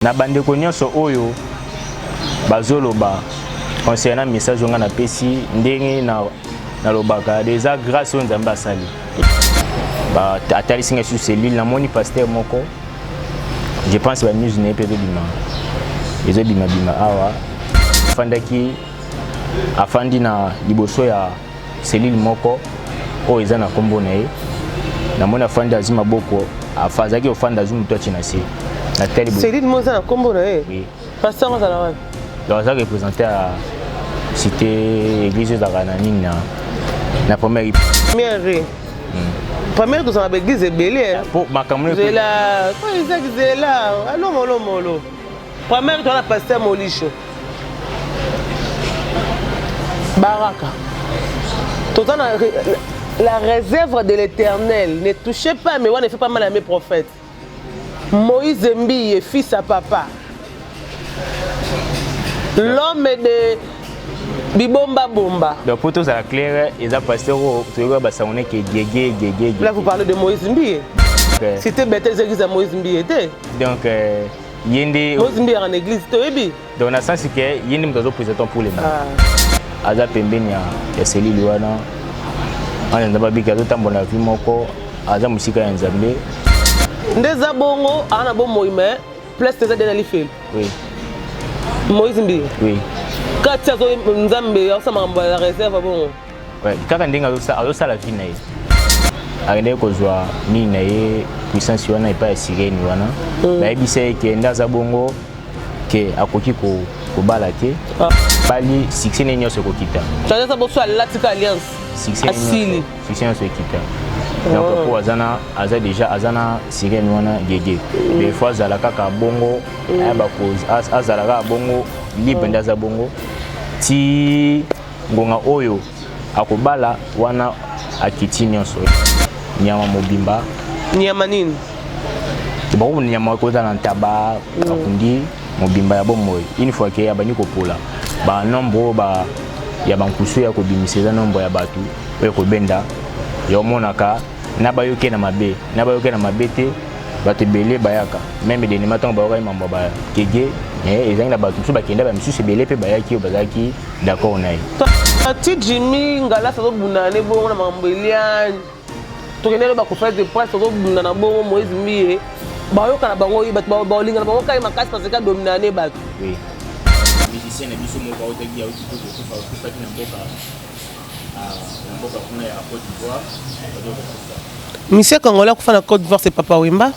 Na bande nyonso oyo bazoloba concernant message nga na pesi ndenge na lobaka déjà grâce au Nzambe asali ba atali singa sur cellule na moni pasteur moko je pense ba news ne peut bima ezo bima awa fandaki afandi na liboso ya cellule moko o eza na kombo na ye na moni afandi azima boko afazaki ofanda zumu to china si na tele bo cellule moza na kombo na ye oui pasteur moza na wapi donc ça représenté à cité église de Rananine na première première dans la église est belle pour ma caméra c'est là quoi c'est là allô molo première dans la pasteur Molicho Baraka tout dans la réserve de l'Éternel ne touchez pas mais on ne fait pas mal à mes prophètes Moïse Mbi fils à papa l'homme de Bibomba Bomba. Donc pour tout ça clair, ils ont passé au bassaoné qui est là vous parlez de Moïse Mbi. C'était bêtise église à Moïse Mbi était. Donc yende Moïse Mbi en église toyebi. Donc na sens que yende mutazo présentant pour les mains. Aza pembeni ya cellule wana. Ana ndaba bika to tambola vi moko aza musika ya Nzambe. Ndeza bongo ana bo moime plus teza dena li fait. Oui. Moïse Mbi. Oui. Quand tu as Nzambe osama la réserve bon. Ouais, kaka ndenga azosa la vie na ye. Arende kozwa ni na ye puissance wana epa ya sirene wana. Ba ebise ke ndaza bongo ke akoki ko bala te. Bali succès ne nyonso kokita. Tu as ça boso latika alliance. Succès nyonso ekita. Donc pour azana aza déjà azana sirene wana gege. Des fois azala kaka bongo aba cause azala kaka bongo libre ndaza bongo ti ngonga oyo akobala wana akiti nyonso nyama mobimba nyama nini bon nyama ko za na ntaba akundi mobimba ya bomoy une fois que abani kopola ba nombre ba ya bankusu ya kobimiseza nombre ya batu oyo kobenda yo monaka na bayoke na mabe te batu belé bayaka même des matons ba okai mambo ba kege ezangi na batu so bakenda ba misusu belé pe bayaki o bazaki d'accord na ye ati Jimmy ngala sa bunda ne bongo na mambo elian to kenelo ba ko faire des presse to bunda na bongo Moïse Mbi bayoka na bango yi batu ba olinga na bango kai makasi parce que dominer ne batu oui musicien na biso moko otaki ya otiko ko fa na mboka kuna ya Côte d'Ivoire Monsieur Congolais qui fait la Côte d'Ivoire c'est Papa Wemba.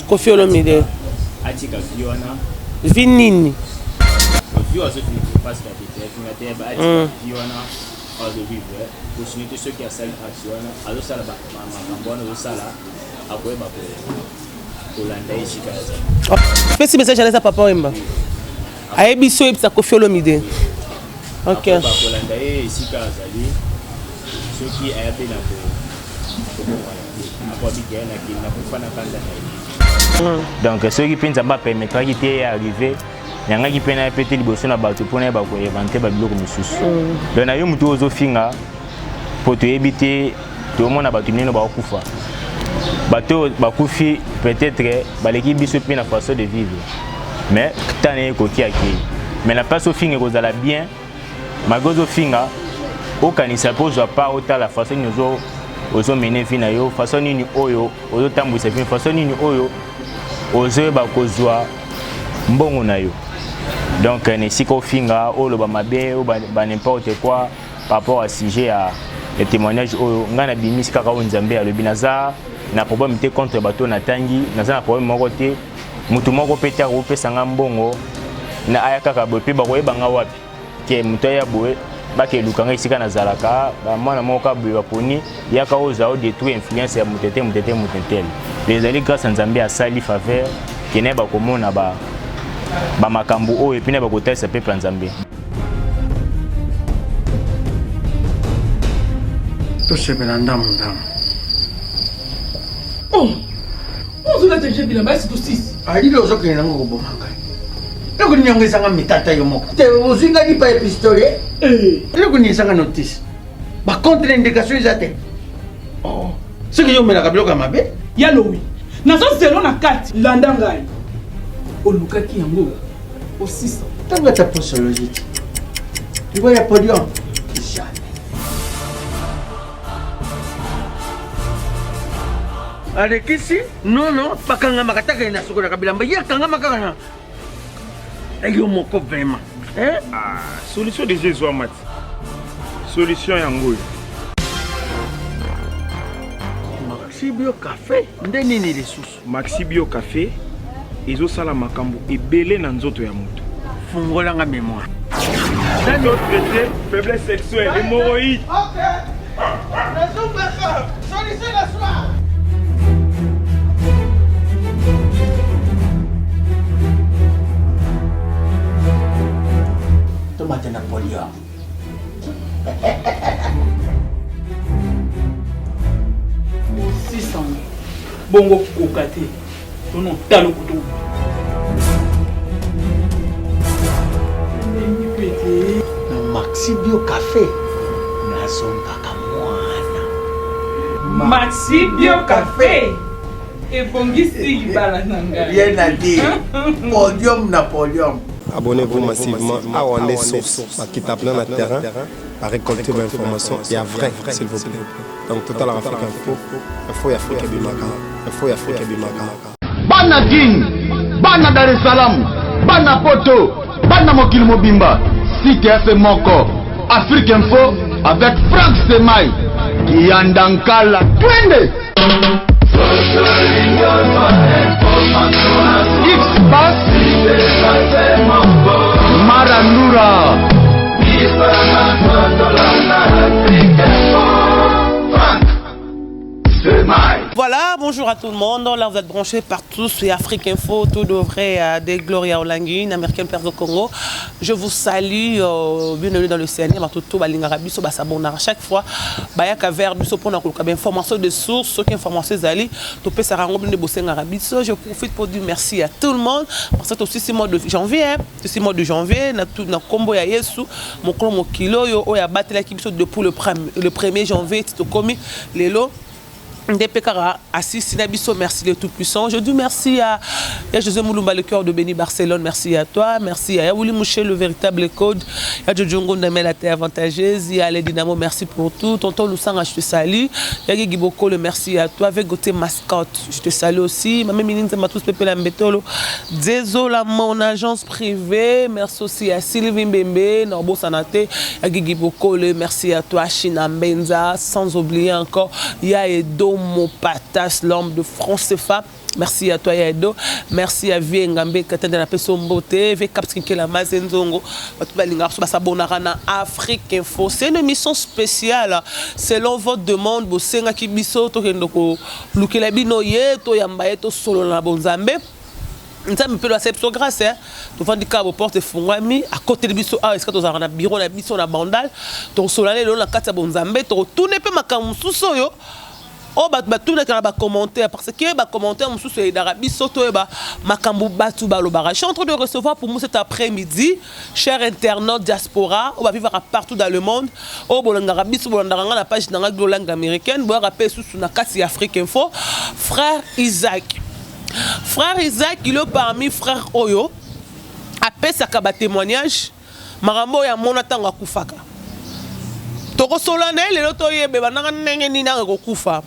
Kofi Olomide. Vinini. Vieux à ceux qui passent la tête, qui de vivre, possibilité ceux qui a sali action, alors ça là-bas, ma bonne sala, après pour l'andai chikaza. Fais ce message à Papa Wemba. Aïe biso et ça Kofi Olomide. Ok. Pour l'andai chikaza, ceux qui a été là pour donc ceux qui pensent pas permettre qu'il t'ait arrivé. Nyanga ki pena pété liboso na bato pona ba ko inventer ba biloko misusu donc na yo mutu ozo finga poto ebité to mona bato nino ba kufa bato ba kufi peut-être baleki biso pe na façon de vivre mais tane ko ki aki mais la passe au finga kozala bien magozo finga au kanisa pozo pas autant la façon nous ozo mener fi na yo façon nini oyo ozo tambwisa fi façon nini oyo ozo ba kozwa mbongo na yo. Donc si qu'on finga ou le bamabe ou n'importe quoi par rapport à sujet à les témoignages au ngana bimis kaka Nzambe à le binaza na problème té contre bateau na tangi na problème moko té mutu moko peta ko pesa ngambongo na aya kaka bope ba koyeba nga wapi ke mutu ya boye ba ke lukanga isika na zalaka ba mwana moko boye ba poni yaka oza o détruire influence ya mutete les alliés grâce à Nzambe a sali faveur kene ba komona ba makambu oyo epine bakotalisa peuple Nzambe. Tosepela ndamu j'ai vu là-bas, c'est tout 6. Ah, il est aux autres qui n'ont pas le coup n'y a pas de mitata yomo. Tu vous avez pas pistolet. Le coup n'y a pas de notice. Par contre l'indication est atteinte. Oh. Ce que je me la rappelle comme abbé. Yalowi. Nazo zelo na kati landangai. Olukaki yango au 600. Tant que ta posologie. Tu vois, il y a podium. Jamais. Avec ici, non, pas quand on m'a attaqué, il y a ce qu'on a kabila. Mais il y a quand on m'a attaqué. Et yo moko vraiment. Hein? Ah, solution de Jésus Amat. Solution yango. Maxi Bio Café, ndeni ni ressources. Maxi Bio Café, ezo sala makambo ebele na nzoto ya moto. Fungola nga mémoire. Dans notre traité, faiblesse sexuelle, hémorroïde. OK. Raison baka. Solution la soir. Tomate Napoléon. Au 600. Bongo kokate. Tono talo kutu. Maxi Bio Café. Nazombaka mwana. Maxi Bio Café. Et bongisi libala nanga. Rien à dire. Podium Napoléon. Abonnez-vous massivement à Wandé Source, qui tape plein de terrain, à récolter vos informations et à vrai, s'il vous plaît. Donc, Total Afrique Info et Afrique Bimaka. Info et Afrique Bimaka. Bana King, Bana Dar es Salaam, Bana Poto, Bana Mokil Mobimba, Site FM Moko, Afrique Info avec Franck Semaï, Yandankala, Twende. X-Bass Marandura Voilà, bonjour à tout le monde. Là, vous êtes branchés partout sur Afrique Info, tout de vrai de Gloria Olangi, une américaine père du Congo. Je vous salue, bienvenue dans le CNI, tout Balingarabi, à chaque fois, Bayaka vers du pour une information de source, ce qui information zali, tout peut s'arranger de bosser en Arabie. Je profite pour dire merci à tout le monde. Parce que c'est aussi mois de janvier, c'est mois de janvier, na combo ya Yesu, mon kilo yo ya battre l'équipe depuis le 1er janvier, tout commis les lots. Ndepekara assis Sinabiso, merci le Tout-Puissant. Je dis merci à José Moulumba, le cœur de Béni Barcelone, merci à toi, merci à Yaouli Mouché, le véritable code, à Djodjongo Ndamel, la terre avantageuse, et à les Dynamo, merci pour tout. Tonton Loussanga, je te salue. Yagi Giboko, le merci à toi. Avec Gauthier Mascotte, je te salue aussi. Maman Mininze Matous Pepe Lambetolo, désolé à mon agence privée, merci aussi à Sylvie Mbembe, Norbo Sanate, Yagi Giboko, le merci à toi, China Mbenza, sans oublier encore Yaedo Mopatas, l'homme de France CFA. Merci à toi Yaedo, merci à Vie Ngambe Katende na peso mbote, Vie Kapskinke la Mazenzongo, Afrique Info. C'est une émission spéciale selon votre demande. Bosenga Kibiso, Tokendoko, Lukelabino Ye, Toyambaye, To Solo na Bonzambe. Nous avons un réception grâce à nous avons des câbles porte fungwami à côté de biso est-ce que tu as un bureau na biso na bandal ton solane le na kata bonzambe to tourner pe makamusu soyo. Oh bah tout le monde va commenter parce que bah commenter mon sous d'Arabie Soto et bah makambu batu balobara. Je suis en train de recevoir pour moi cet après-midi, chers internautes diaspora, on va vivre partout dans le monde. Oh bon l'Arabie Soto bon dans la page dans la langue américaine, bon rappel sous na kasi Afrique Info, frère Isaac. Frère Isaac, il est parmi frère Oyo. Après ça kaba témoignage, marambo ya monatanga kufaka. Toko solane le loto yebe bananga nenge ni na kokufa.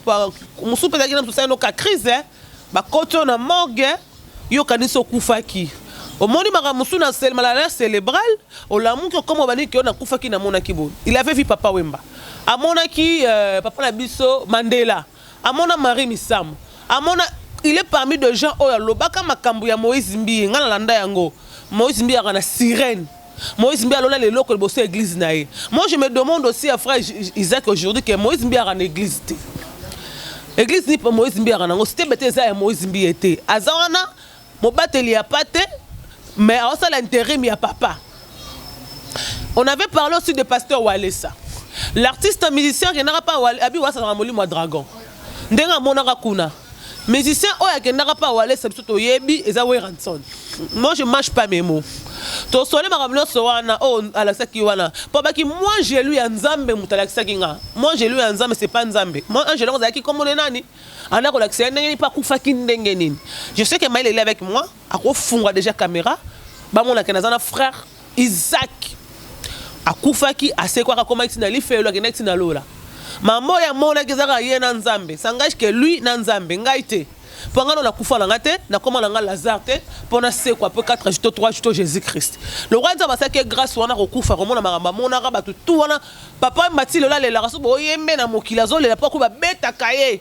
Musu peza kina msusa no ka crise ba koto na morgue yo kaniso kufaki. Omoni maramusu na sel maladie cérébrale, o lamu ko comme bani ki na kufaki na mona kibo. Il avait vu papa Wemba. Amona ki papa na biso Mandela. Amona Marie Misam. Amona il est parmi de gens oya lobaka makambu ya Moïse Mbi ngana landa yango. Moïse Mbi ana sirène. Moïse Mbi alona les locaux de bosse église naé. Moi je me demande aussi à frère Isaac aujourd'hui que Moïse Mbi ana église té. Église ni pas Moïse Mbi ana ngo c'était bête ça Moïse Mbi était. Azana mo bateli a paté mais on ça l'intérêt mi a papa. On avait parlé aussi de pasteur Walesa. L'artiste musicien qui n'aura pas abi Walesa dans Molimo Dragon. Ndenga monaka kuna. musicien oyo akendaka pa walesa biso toyebi eza Weranson. Moi je mange pas mes mots. To sole makambo nyonso wana oyo alakisaki wana po baki moi j'ai lu ya Nzambe moto alakisaki nga. Moi j'ai lu ya Nzambe c'est pas Nzambe. Moi Angelo ozalaki komone nani ana kolakisa ndenge ni pa kufaki ndenge nini. Je sais que Maïl est avec moi akofunga déjà caméra bamona kenaza na frère Isaac akufaki asekwaka koma itina lifelo akenda itina lola. Maman ya mona kezaka ye na Nzambe s'engage que lui na Nzambe ngai te pangano na kufa na ngate na koma na nga Lazare te pona se quoi peu 4 jours 3 jours Jésus Christ le roi Nzambe ça que grâce wana ko kufa ko mona maramba mona ka batu tout wana papa mbati lola le la raso boyembe na mokila zo le la pa ko ba beta kaye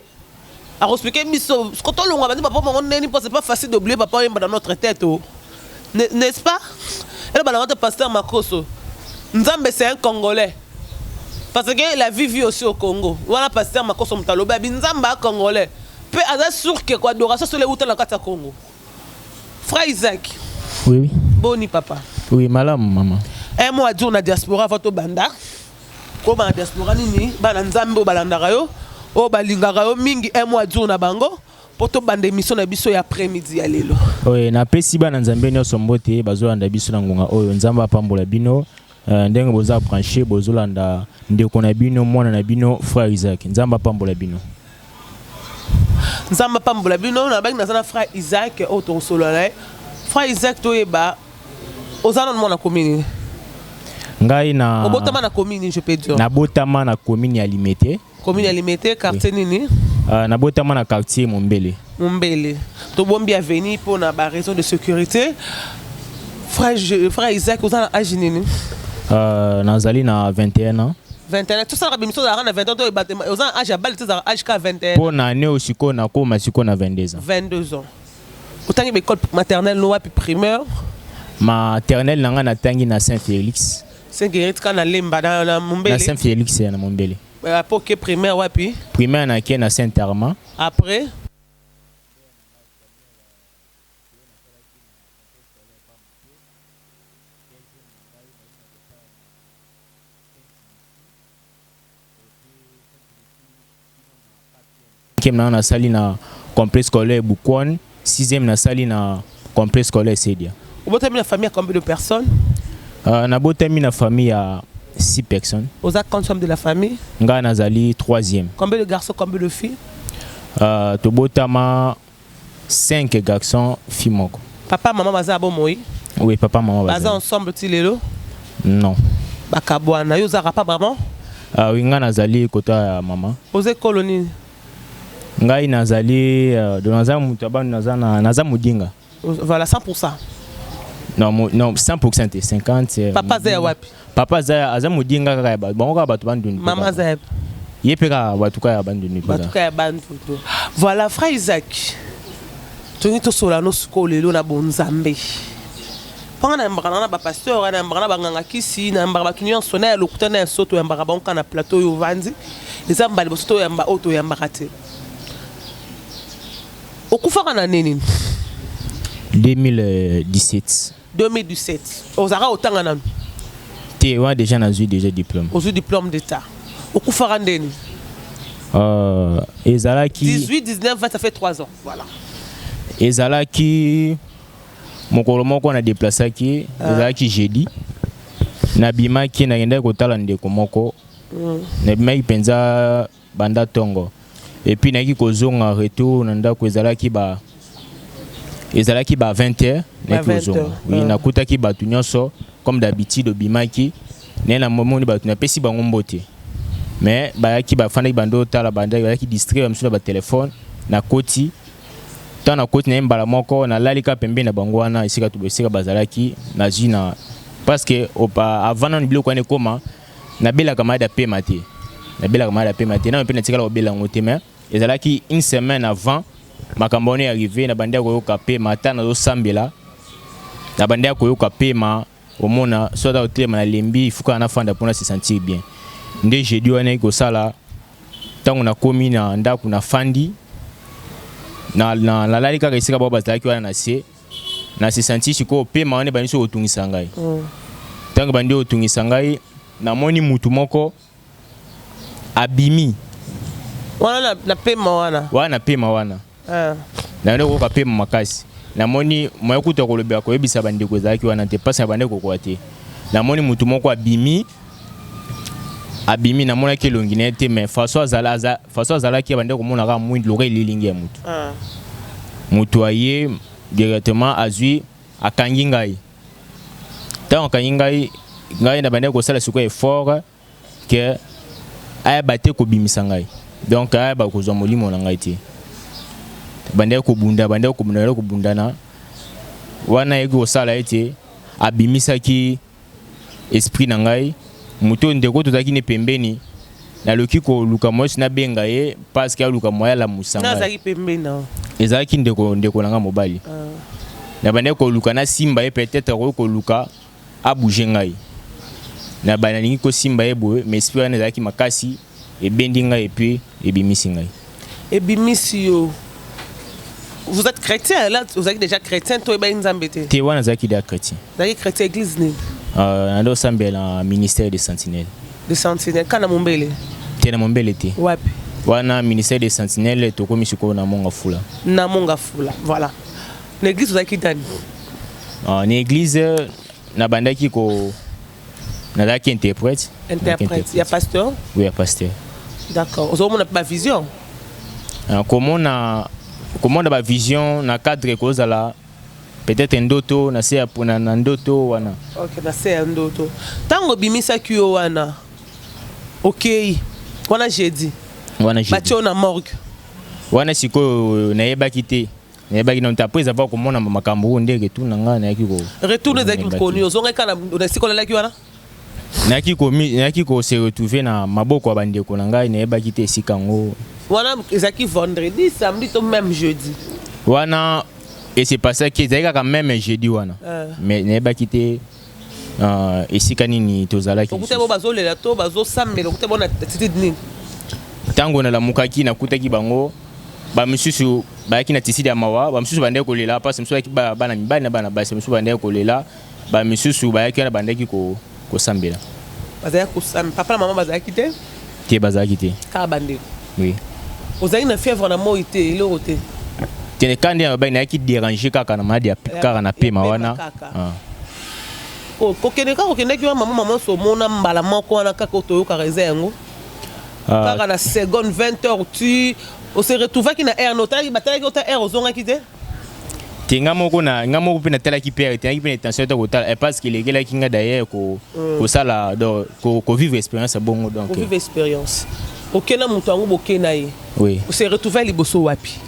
a expliquer biso ko to longa ba papa mon neni c'est pas facile d'oublier papa yemba dans notre tête n'est-ce pas et le balance pasteur Makoso Nzambe c'est un Congolais. Parce que la vie vit aussi au Congo. Voilà pasteur Makoso Mutaloba Nzamba Congolais. Peu à sûr que quoi adoration sur les routes dans le Congo. Frère Isaac. Oui. Boni papa. Oui, malam maman. Un mois à na diaspora votre banda. Ko ba diaspora nini ba Nzambe balandaka yo o balingaka yo mingi un mois à na bango. Poto bande émission na biso ya après-midi ya lelo. Oui, na pesi ba Nzambe nyonso mbote bazolanda biso na ngonga oyo Nzambe apambola bino. Ndenge boza branché bozolanda ndeko na bino mwana na bino frère Isaac Nzamba pambola bino Nzamba pambola bino na baki na frère Isaac auto solola frère Isaac toyeba ozana mwana commune ngai na obotama na commune je peux dire na botama na commune ya Limité quartier nini na botama na quartier Mombele to bombi avenue pour na ba raison de sécurité frère Isaac ozana âge nini nazali na 21 ans. 21 tout ça la bémission na 20 ans aux âge à balle âge qu'à 21 pour na né aussi ko na ko masiko na 22 ans. 22 ans. Autant que école maternelle no puis primaire. Maternelle nanga na tangi na Saint-Félix. Saint-Félix kana lemba na Mombele. Na Saint-Félix na Mombele. Pour que primaire wapi? Primaire na ke na Saint-Armand. Après na sali na complexe scolaire Bukwan, 6e na sali na complexe scolaire Sedia. Vous avez une famille à combien de personnes? Na botami na famille à 6 personnes. Vous avez combien de la famille? Nga nazali 3e. Combien de garçons, combien de filles? To botama 5 garçons, filles moko. Papa, maman baza bomoyi? Oui, papa, maman baza. Baza ensemble tilelo? Non. Bakabwana, yo zara pas maman? Oui, nga nazali kota maman. Vous êtes colonie? Ngai nazali de naza mudinga. Voilà 100%. Non 100% c'est 50. Papa zaya wapi? Papa zaya aza mudinga kaka ba bongo ba banduni. Mama zaya. Yepeka batuka ya banduni. Batuka ya bandu. Voilà frère Isaac. Toni to sola no siko lelo na bonzambe. Panga na mbana na ba pasteur na mbana ba nganga kisi na mbana ba tunyo sona ya lokuta na soto ya mbana bonka na plateau yo vandi. Les ambali bosoto ya mba auto ya mbakate. Okufaka na nini 2017 ozara otanga nanu te wa déjà nazui déjà diplôme ozu diplôme d'état okufaka ndeni ezalaki 18 19 20 ça fait 3 ans voilà ezalaki mokolo moko na déplaçaki ezalaki jeudi nabimaki nakenda kotala ndeko moko nabimaki penza banda tongo et puis naki kozonga retour na ndako ezalaki ba 20h naki kozonga oui nakutaki batu nyonso comme d'habitude obimaki nena momoni batu na pesi bango mbote mais bayaki bafandaki bando tala banda bayaki distrait amsuna ba téléphone na koti tana koti na mbala moko na lalika pembe na bango wana isika tubesika bazalaki na jina parce que avant na biloko ane koma na bela kamada pe maté na bela kamada pe maté na pe na tikala obela ngote mais ezalaki une semaine avant makambo ne arrivé na bandia koyoka pe mata na zo sambela na bandia koyoka pe ma omona soda hotel na lembi ifuka na fanda pona se sentir bien nde jeudi wana ko sala tangu na komi na ndaku na fandi na lalika ka isika baba zaki wana na se sentir siko pe ma wana baniso otungisa ngai tangu bandi otungisa ngai na moni mutu moko abimi wana na pema wana wana pema wana na ndeko ka pe makasi na moni moya kuta ko lobya ko ebisa bandeko zaki wana te pasa bandeko ko ate na moni mutu moko abimi na mona ke longine te mais faso azala ki bandeko mona ka mwindi loka lilingi ya mutu mutu aye directement azui akangi ngai tant akangi ngai na bandeko sala suko effort que aya bate ko bimisa ngai donc aya ba ko zo molimo na ngai te bandeko bunda na wana ego sala ete abimisa ki esprit na ngai muto ndeko tozaki ne pembeni na loki ko luka mosi na benga ye parce que luka moya la musanga na zaki pembeni na ezaki ndeko na nga mobali na bandeko luka na simba ye peut-être ko luka a bouger ngai na banalingi ko simba ye boye mais esprit na zaki makasi e bendi ngai et puis e bimisi ngai e bimisi yo. Vous êtes chrétien là, vous êtes déjà chrétien, toi et ben Nzambete. T'es wana zaki da chrétien. Zaki chrétien église ni. Ando sambela ministère des sentinelles. De sentinelles kana mombele. T'es na mombele te. Wapi. Wana ministère des sentinelles to komi siko na monga fula. Na monga fula, voilà. L'église vous zaki dani. Ni église na bandaki ko na zaki interprète. Interprète. Il y a pasteur? Oui, il y a pasteur. D'accord. Vous avez pas vision. Comment on a vision na cadre kozala peut-être ndoto na se apona na ndoto wana. OK, na se ndoto. Tango bimisa kyo wana. OK. Wana jeudi. Wana jeudi. Bacho na morgue. Wana siko na yeba kité. Na yeba kina après avoir komona makambo ndenge tout na nga na yaki ko. Retourner zaki koni ozonga kana na siko la ki wana. Na yaki ko se retrouver na maboko ya bandeko na ngai na yeba kité sikango. Wana ezaki vendredi, samedi to même jeudi. Wana et c'est pas ça qui est quand même jeudi wana. Mais n'est quitté esika nini tozala ki. Okute bo bazolela to bazo samela okute bona attitude nini. Tango na la mukaki na kutaki bango ba misusu ba ki na tisidi ya mawa ba misusu bande ko lela parce misusu ba bana mibali na bana basi misusu bande ko lela ba misusu ba ki na bande ki ko sambela. Bazaya ko sam papa na maman bazaya kité. Tie bazaya kité. Ka bande. Oui. Vous avez une fièvre na moite ile rote. Tene kandi ya ba na ki déranger kaka na madi ya kaka na pema wana. Ko kene ki maman so mona mbala moko wana kaka to ka rezengo. Kaka na seconde 20h tu on se retrouve ki na air notali batala ki ota air ozonga ki te. Tinga moko pe na tala ki père tinga ki pe intention to kotala et parce que les gars ki nga d'ailleurs ko sala ko vivre expérience bongo donc. Ko vivre expérience. Okena mutu yango bokena ye. Oui. On se retrouve liboso wapi.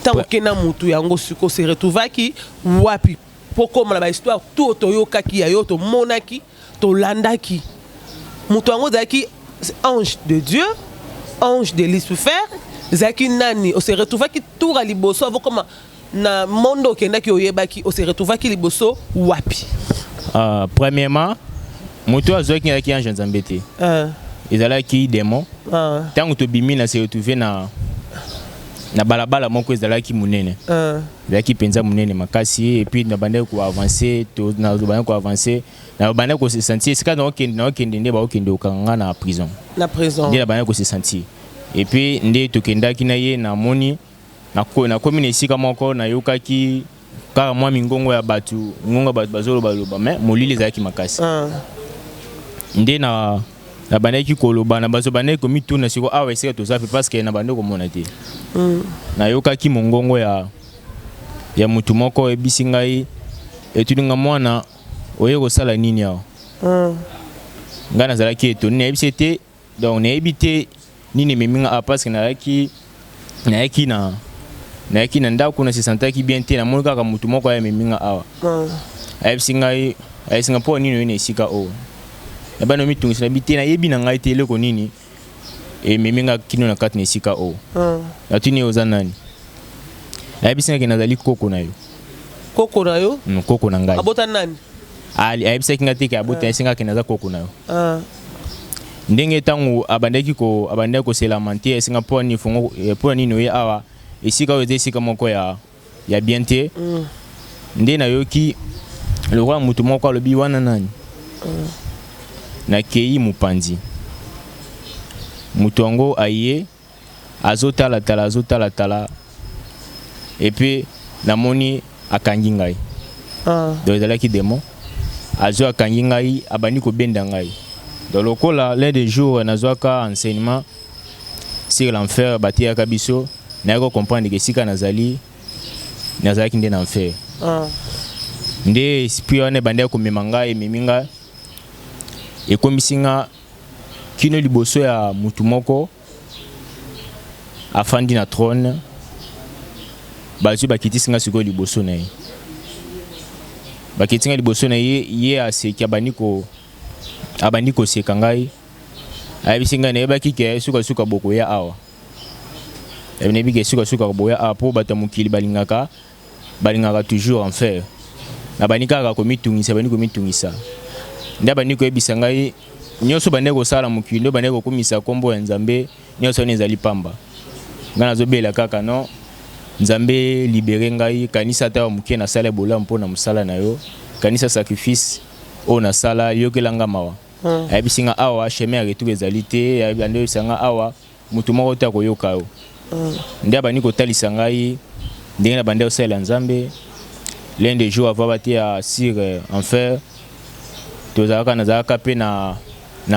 Tant okena mutu yango suko se retrouve ki wapi. Poko mala ba histoire tout toyoka ki ya yo to monaki to landaki. Mutu yango zaki ange de Dieu, ange de Lucifer, zaki nani. On se retrouve ki tour liboso avant comme na mondo okenda ki oyebaki on se retrouve ki liboso wapi. Premièrement, mutu azoki ki ange Nzambete. Ezala ki démon. Tango to bimi na se retrouver na balabala moko ezala ki munene. Ezala ki penza munene makasi et puis na bande ko avancer to na bande ko avancer na bande ko se sentir c'est quand na okende nde ba okende okanga na prison. Na prison. Nde na bande ko se sentir. Et puis nde to kenda ki na ye na moni na commune esika moko na yoka ki kaka mwa mingongo ya batu ngonga batu bazolo baloba mais molili ezala ki makasi. Nde na bandeki koloba na bazo bandeki ko mituna siko awa esika tozafi parce que na bandeko mona te. Na yoka ki mongongo ya mutu moko ebisi ngai etuninga mwana oye ko sala nini ya. Ngana zala ki eto ne ebisi te donc ne ebite nini meminga parce que na yaki na ndako na se sentaki bien te na monika ka mutu moko ya meminga awa. Ebisi ngai esinga po nini ne esika o. Ebano mitungi na biti na yebi na ngai te leko nini e meminga kino na kati na sika o. Atuni ozanani. Ayebisa ke nazali koko na yo. Koko na yo? Koko na ngai. Abota nani? Ayebisa ke ngati ke abota singa ke naza koko na yo. Ndenge tangu abandeki ko sela mantie singa po ni fongo po ni no ye awa esika oze sika moko ya biente. Nde na yo ki le roi mutu moko alobi wana nani. Na kei mupanzi mutongo aye azotala tala et puis namoni akangi ngai donc ezalaki démon azwa akangi ngai abandi kobenda ngai donc lokola l'un des jours nazwaka enseignement sur l'enfer batiaka biso nayako comprendre que sika nazalaki nde na enfer nde esprit wana ebandi komema ngai ememi ngai ekomisi nga kino liboso ya mutu moko afandi na trône bazwi bakitisi nga sikoyo liboso na ye bakitisi nga liboso na ye aseki abandi koseka ngai ayebisi ngai nayebaki ke sukasuka bokoya awa nayebi ke sukasuka boya awa mpo bato ya mokili balingaka toujours enfer na bandi kaka komitungisa nde abandi koyebisa ngai nyonso bandi kosala mokili nde bandi kokumisa kombo ya nzambe nyonso wana ezali pamba ngai nazobela kaka no nzambe libere ngai kanisa ata mokie nasala ebola mpo na mosala na yo kanisa sacrifice oyo nasala yokelanga mawa ayebisi nga awa chemin ya retour ezali te ayebisa nga awa motu moko te akoyoka yo nde abandi kotalisa ngai ndenge na bandi kosalela nzambe l'un des jours avant batia sur enfer nazalaka mpe na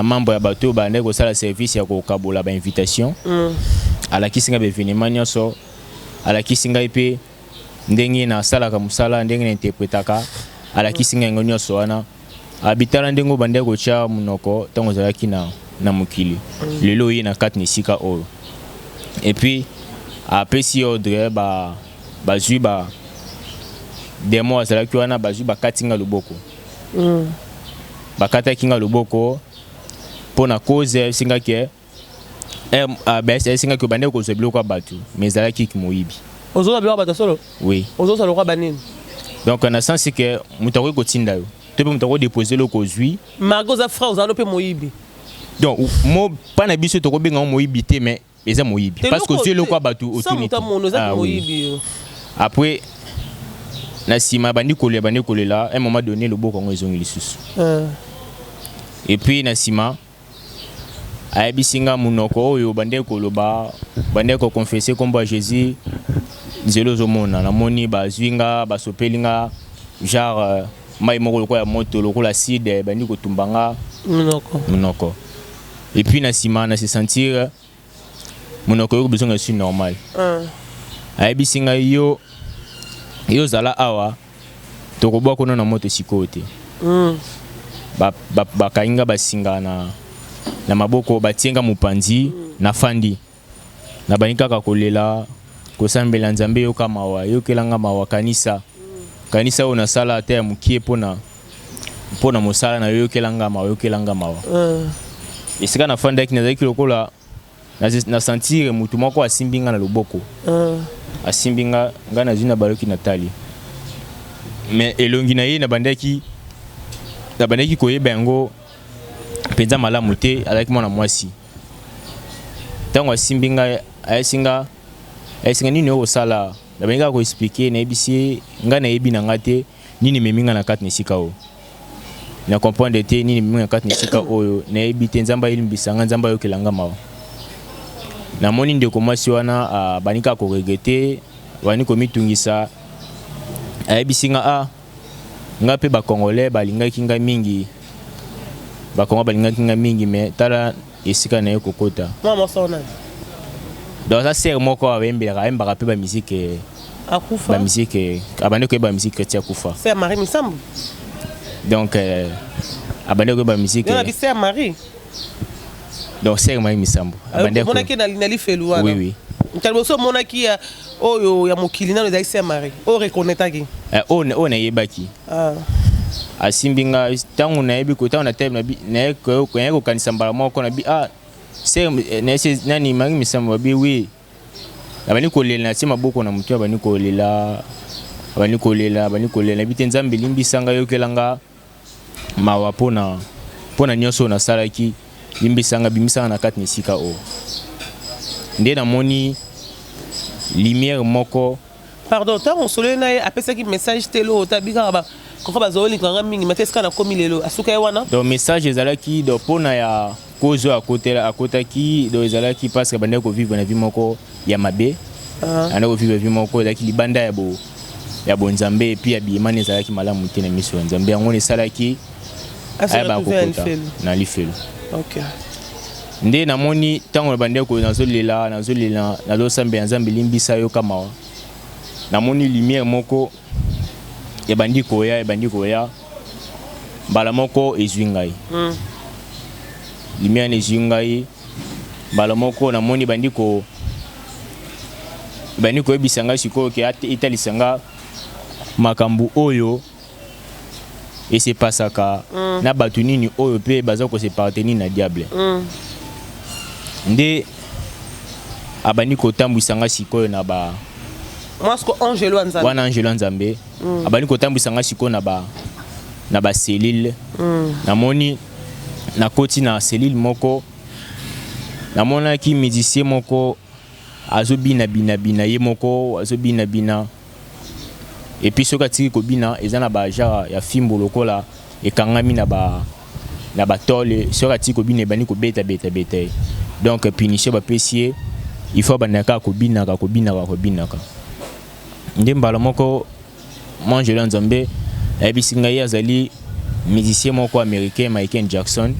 membre ya bato bandi kosala service ya kokabola bainvitation alakisi ngai baevenema nyonso alakisi ngai mpe ndenge nasalaka mosala ndenge na interpretaka alakisi ngai yango nyonso wana abitala ndenge bandi kotya monoko ntango ozalaki na mokili lelo ye na kati na esika oyo epuis apesi ordre bazwi demo azalaki wana bazwi bakati nga loboko bakataki nga loboko mpo na cause esingaki esingaki obande kozwa biloko ya bato mais ezalaki moyibi ozozwa biloko ya bato solo oui ozozwa lokwa banini donc na sens ke moto akoki kotinda yo to mpe moto akodepose eloko ozwi margo oza fra ozala mpe moyibi donc mo mpa na biso tokobenga moyibi te mais eza moyibi parce que ozwi eloko ya bato otuni après na nsima bandi kolela un moment donné loboko yango ezongi lisusu et puis na nsima ayebisi nga monoko oyo bandi koloba bandi kokonfese kombo ya jésus nzela ozomona namoni bazwi nga basopeli nga genre mai moko lokola ya moto lokola acide bandi kotumba nga monoko et puis na nsima na se sentir monoko oyo bezonga esi normal ayebisi nga yo zala awa tokoboa kono na moto sikoyo te bakainga basinga na maboko batienga mopanzi na fandi na bani kaka kolela kosambela nzambe yoka mawa yokelanga mawa kanisa oyo nasala ata ya mokie mpona mosala na yokelanga mawa esika na fandaki nazalaki lokola na sentir mutu moko asimbi nga na loboko asimbi nga nazwi na baloki natali mais elongi na ye nabandaki koyeba yango mpenza malamu te azalaki mwana mwasi ntango asimbi nga ayesinga nini okosala nabandi kaka koexplike nayebisi nga nayebi na nga te nini memi nga na kati na esika oyo na comprendre te nini memi nga na kati na esika oyo nayebi te nzambe ayelimbisa nga nzambe ayokelanga mawa namoni ndeko mwasi wana bani kaka koregrete bani komitungisa ayebisi nga nga mpe bakongolais balingaki nga mingi mais tala esika na ye kokota donc aza sere moko ayembaka mpe bamusike abandi koyeba bamusike chrétien akufa donc abandi koyeba bamusike donc sere Marie Misambo monaki na lifelu wana oui kaliboso monaki oyo ya mokili nano ezalaki sere Marie oyo reconnaîtaki oyo nayebaki asimbi nga ntango nayebi ntango naye kokanisa mbala moko nabi nani Marie Misambo babi wi abandi kolela na tie maboko na motu abandi kolela nabi te nzambe elimbisanga yokelanga mawa mpona nyonso oyo nasalaki bimisanga na kati na esika oyo nde namoni lumière moko pardon ntango osolo na ye apesaki message telo otabikaka koko bazoolinganga mingi mate esika nakomi lelo asuka ye wana donc message ezalaki donc mpona ya cause oyo akotaki donc ezalaki parce que bandeki kovivre na vie moko ya mabe anda vivre vie moko ezalaki libanda ya bonzambe epi ya biyemani ezalaki malamu te na miso ya nzambe yango esalaki ayeba kokota na lifelo. Nde namoni ntango na bandeko nazolela nazosambela nzambe limbisa yo kama namoni lumière moko ebandi koya mbala moko ezwi ngai lumière ezwi ngai mbala moko namoni ebandi koyebisa ngai sikoyo ke etalisa nga makambo oyo esepasaka na bato nini oyo mpe baza kosepartenir na diable. Nde abandi kotambwisa nga sikoyo na ba wana angelo nzambe abandi kotambwisa nga sikoyo na ba selile. Namoni nakoti na selile moko namonaki musicien moko azobina bina ye moko azobina et puis soki atiki kobina eza na ba genre ya fimbo lokola ekangami na ba tole soki atiki kobina ebandi kobeta donc punition bapesi ye il faut bandaka kobinaka. Nde mbala moko mangelo nzambe ayebisi ngai azali musicien moko américain Michael Jackson.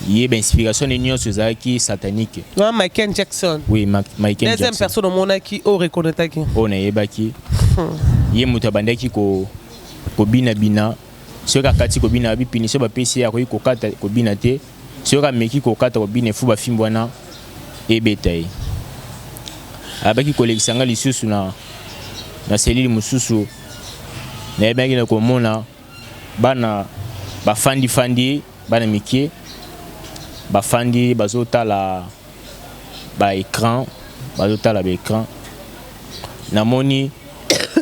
Il y a inspiration de nyonso ezalaki satanique. Michael Jackson. Oui, Michael Jackson. Deuxième personne au monde qui au reconnaîtaki. On a yebaki. Il y a mutu abandaki ko bina. Soka kati ko bina bi punition ba pesi ya ko kata ko bina te. Soka meki ko kata ko bina fu ba fimbwana ebetai. Abaki kolekisanga lisusu na selili mususu. Na yebaki na ko mona bana ba fandi bana mikie bafandi bazotala ba écran namoni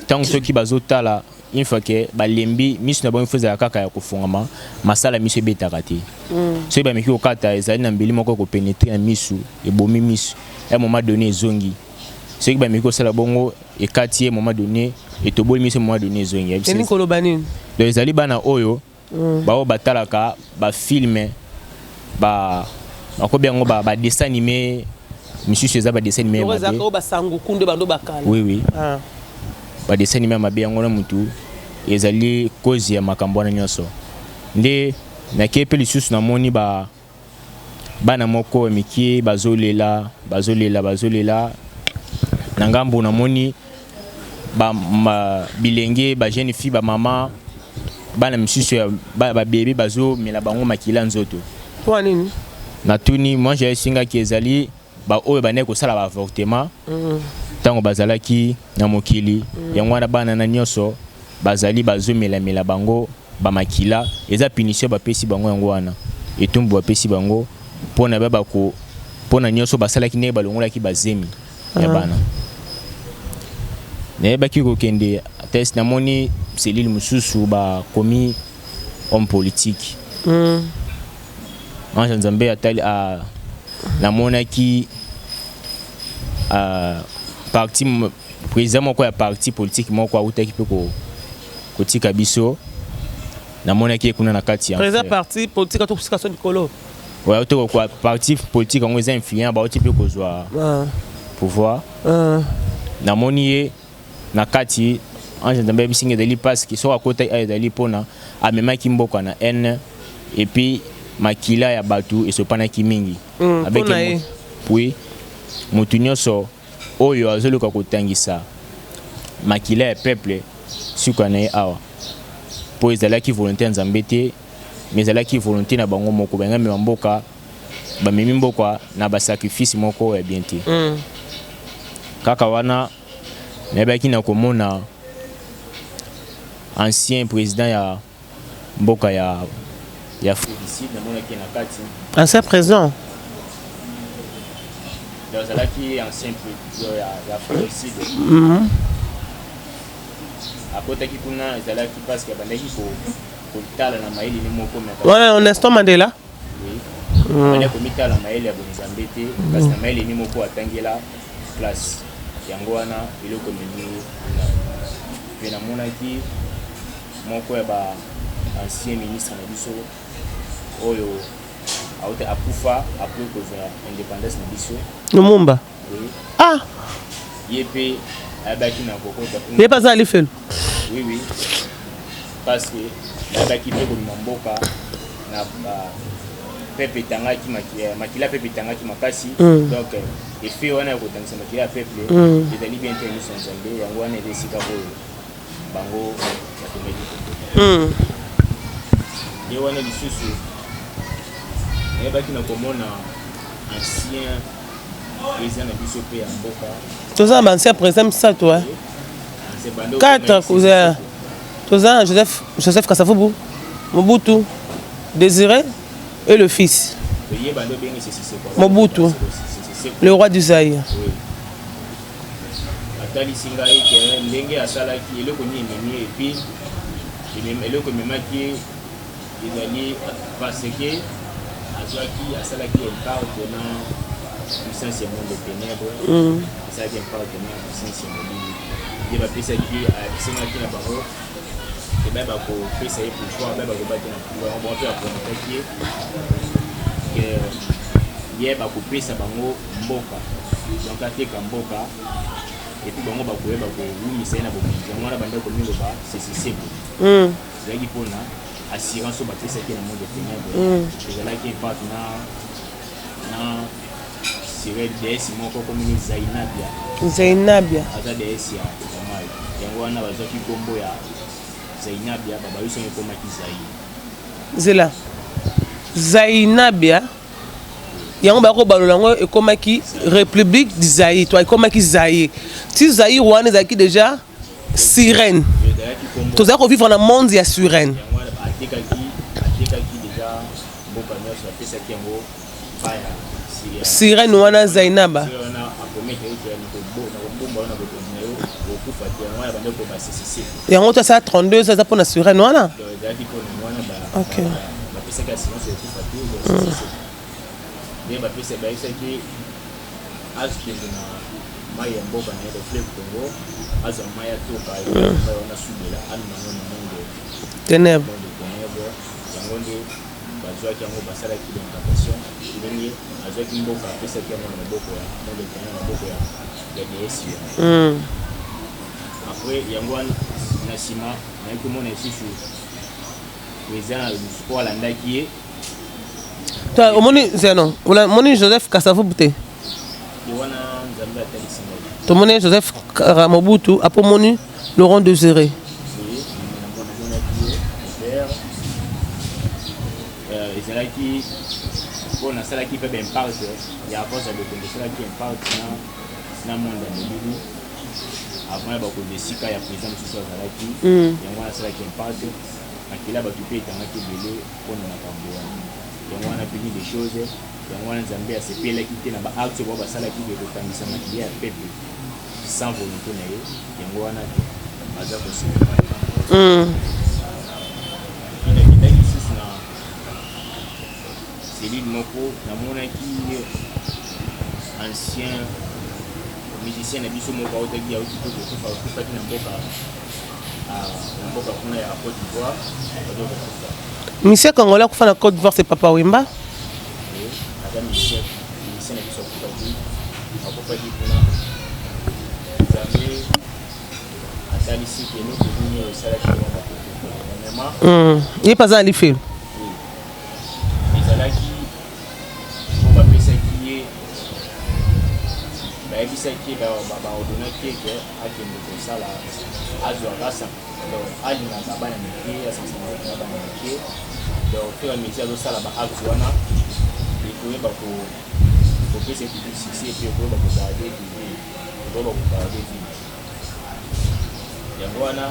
tant soki bazotala une fois que balembi misu na bon faisait kaka ya kofungama masala misu betaka te so ba miki okata ezali na mbeli moko ko pénétrer na misu ebomi misu à un moment donné zongi soki ba miki osala bongo ekati à un moment donné etoboli misu moment donné zongi ni kolobanini donc ezali bana oyo bao batalaka ba filme ba akobiango ba dessin animé monsieur César ba dessin animé ba sango kunde bando bakala oui ba dessin animé mabe yango na mutu ezali cause ya makambo na nyonso nde na kepe lisusu na moni bana moko miki bazolela na ngambo na moni bilenge ba jeune fille ba mama bana monsieur ba bébé bazo mela bango makila nzoto. Pour nini? Natuni moi j'ai singa ki ezali ba oyo bane ko sala ba avortement. Tango bazalaki na mokili yango wana bana na nyonso bazali bazomela bango ba makila eza punition ba pesi bango yango wana etumbu ba pesi bango pona baba ko pona nyonso basalaki ne balongola ki bazemi ya bana. Ne baki ko kende test na moni selile mususu ba komi homme politique. Ange Nzambe atali na monaki parti président moko ya parti politique moko autaki pe ko tika biso na monaki kuna na kati ya président parti politique to kusika so nikolo ouais auto ko parti politique ngo eza influent ba oti pe ko zwa pouvoir na moniye na kati Ange Nzambe bisinga dali parce que so akota ay dali pona amemaki mboka na N et puis makila ya batu esopanaki mingi avec oui mutu nyonso oyo azoluka kotangisa makila ya peuple suka na ye awa po ezalaki volonté ya Nzambe te mais ezalaki volonté na bango moko bangami mboka bamemi mboka na basacrifice moko ya bien te kaka wana nayebaki na komona ancien président ya mboka ya ancien président azalaki ancien président ya Fricide akotaki kuna ezalaki parce que bandaki kotala na mayele ni moko wana Nelson Mandela banda komitala mayele ya bonzambe te parce que mayele ni moko atangela place yango wana eloko memi pe namonaki moko ya ba ancien ministre na biso oyo auto akufa après cause indépendance na biso Lumumba Yépé, Abaki n'a pas de Il n'est pas ça à l'effet. Oui, oui. Parce que Abaki fait comme Mamboka, n'a pas. Pepe Tangaki, Makila Pepe Tangaki Makasi. Donc, et fait on a autant de Makila Pepe. Les alliés bien tenus sont zambés, et on a des Sikabo, Bango, et on a des sous-sous. Et Abaki n'a pas mon ancien. Tous un ancien président, ça toi. 4 cousins. Tous un Joseph Kasavubu, Mobutu, Désiré et le fils. Mobutu, le roi du Zaïre. Puissance et monde de ténèbres, ça vient pas de puissance et monde. Il va penser qui a qui n'a pas et bien bah pour faire ça pour voir ben bah battre on va faire pour attaquer que hier bah couper ça bango mboka donc attaquer mboka et puis bango bah couper bah pour oui c'est na bon on a bande comme le bas c'est bon là qui pour na assurance au battre ça qui est dans monde de ténèbres c'est là qui est partenaire na c'est DS moko comme Zainabia aza DS ya Jamai yango wana bazaki kombo ya Zainabia baba yuso ngoma ki Zela Zainabia yango bako balolango ekomaki République du Zaïre toi ekomaki Zaïre ti Zaïre wana ezaki déjà sirène toza ko vivre dans le monde ya sirène atekaki déjà mboka nyonso apesaki yango fire Sirène wana Zainaba. Et en ça 32 ça pour la Sirène wana. OK. Ténèbres. Bazwaki yango basala ki d'orientation ndenge azwaki mboka apesaki yango na maboko ya maboko ya DS après yango na nsima naye komona lisusu président sport alandaki ye toi omoni zeno omoni Joseph Kasavubu te wana nzambe atalisi ngai tomoni Joseph Mobutu apomoni Laurent Désiré ezalaki mpona asalaki mpe baimpact ya force ya bokongo esalaki impact na monde ya molili avant ya bakonzi esika ya président mosusu azalaki yango wana asalaki impact makila bato mpe etangaki ebele mpona makambo wana yango wana peni des choses yango wana nzambe asepelaki te na baacte bao basalaki de kotangisa makili ya pepe sans volonté na ye yango wana te aza kosepela Céline Moko, namonaki ancien musicien na biso moko autaki auti to kofaki na mboka kuna ya Côte d'Ivoire. Monsieur Congolais kufa na Côte d'Ivoire c'est Papa Wemba. Ada musicien na biso akofaki kuna. Zambe atalisi keno kuni osalaki vraiment. Il est pas à l'effet. Ezalaki bapesaki ye bayebisaki baordonaki eke akende kosala azwa rasa donc alingaka bana mike asansanaki na bana mike donc fur et à mesure azosala baacte wana ekoyeba kopesa ekutu succès epe ekoyeba kogarde vie yango wana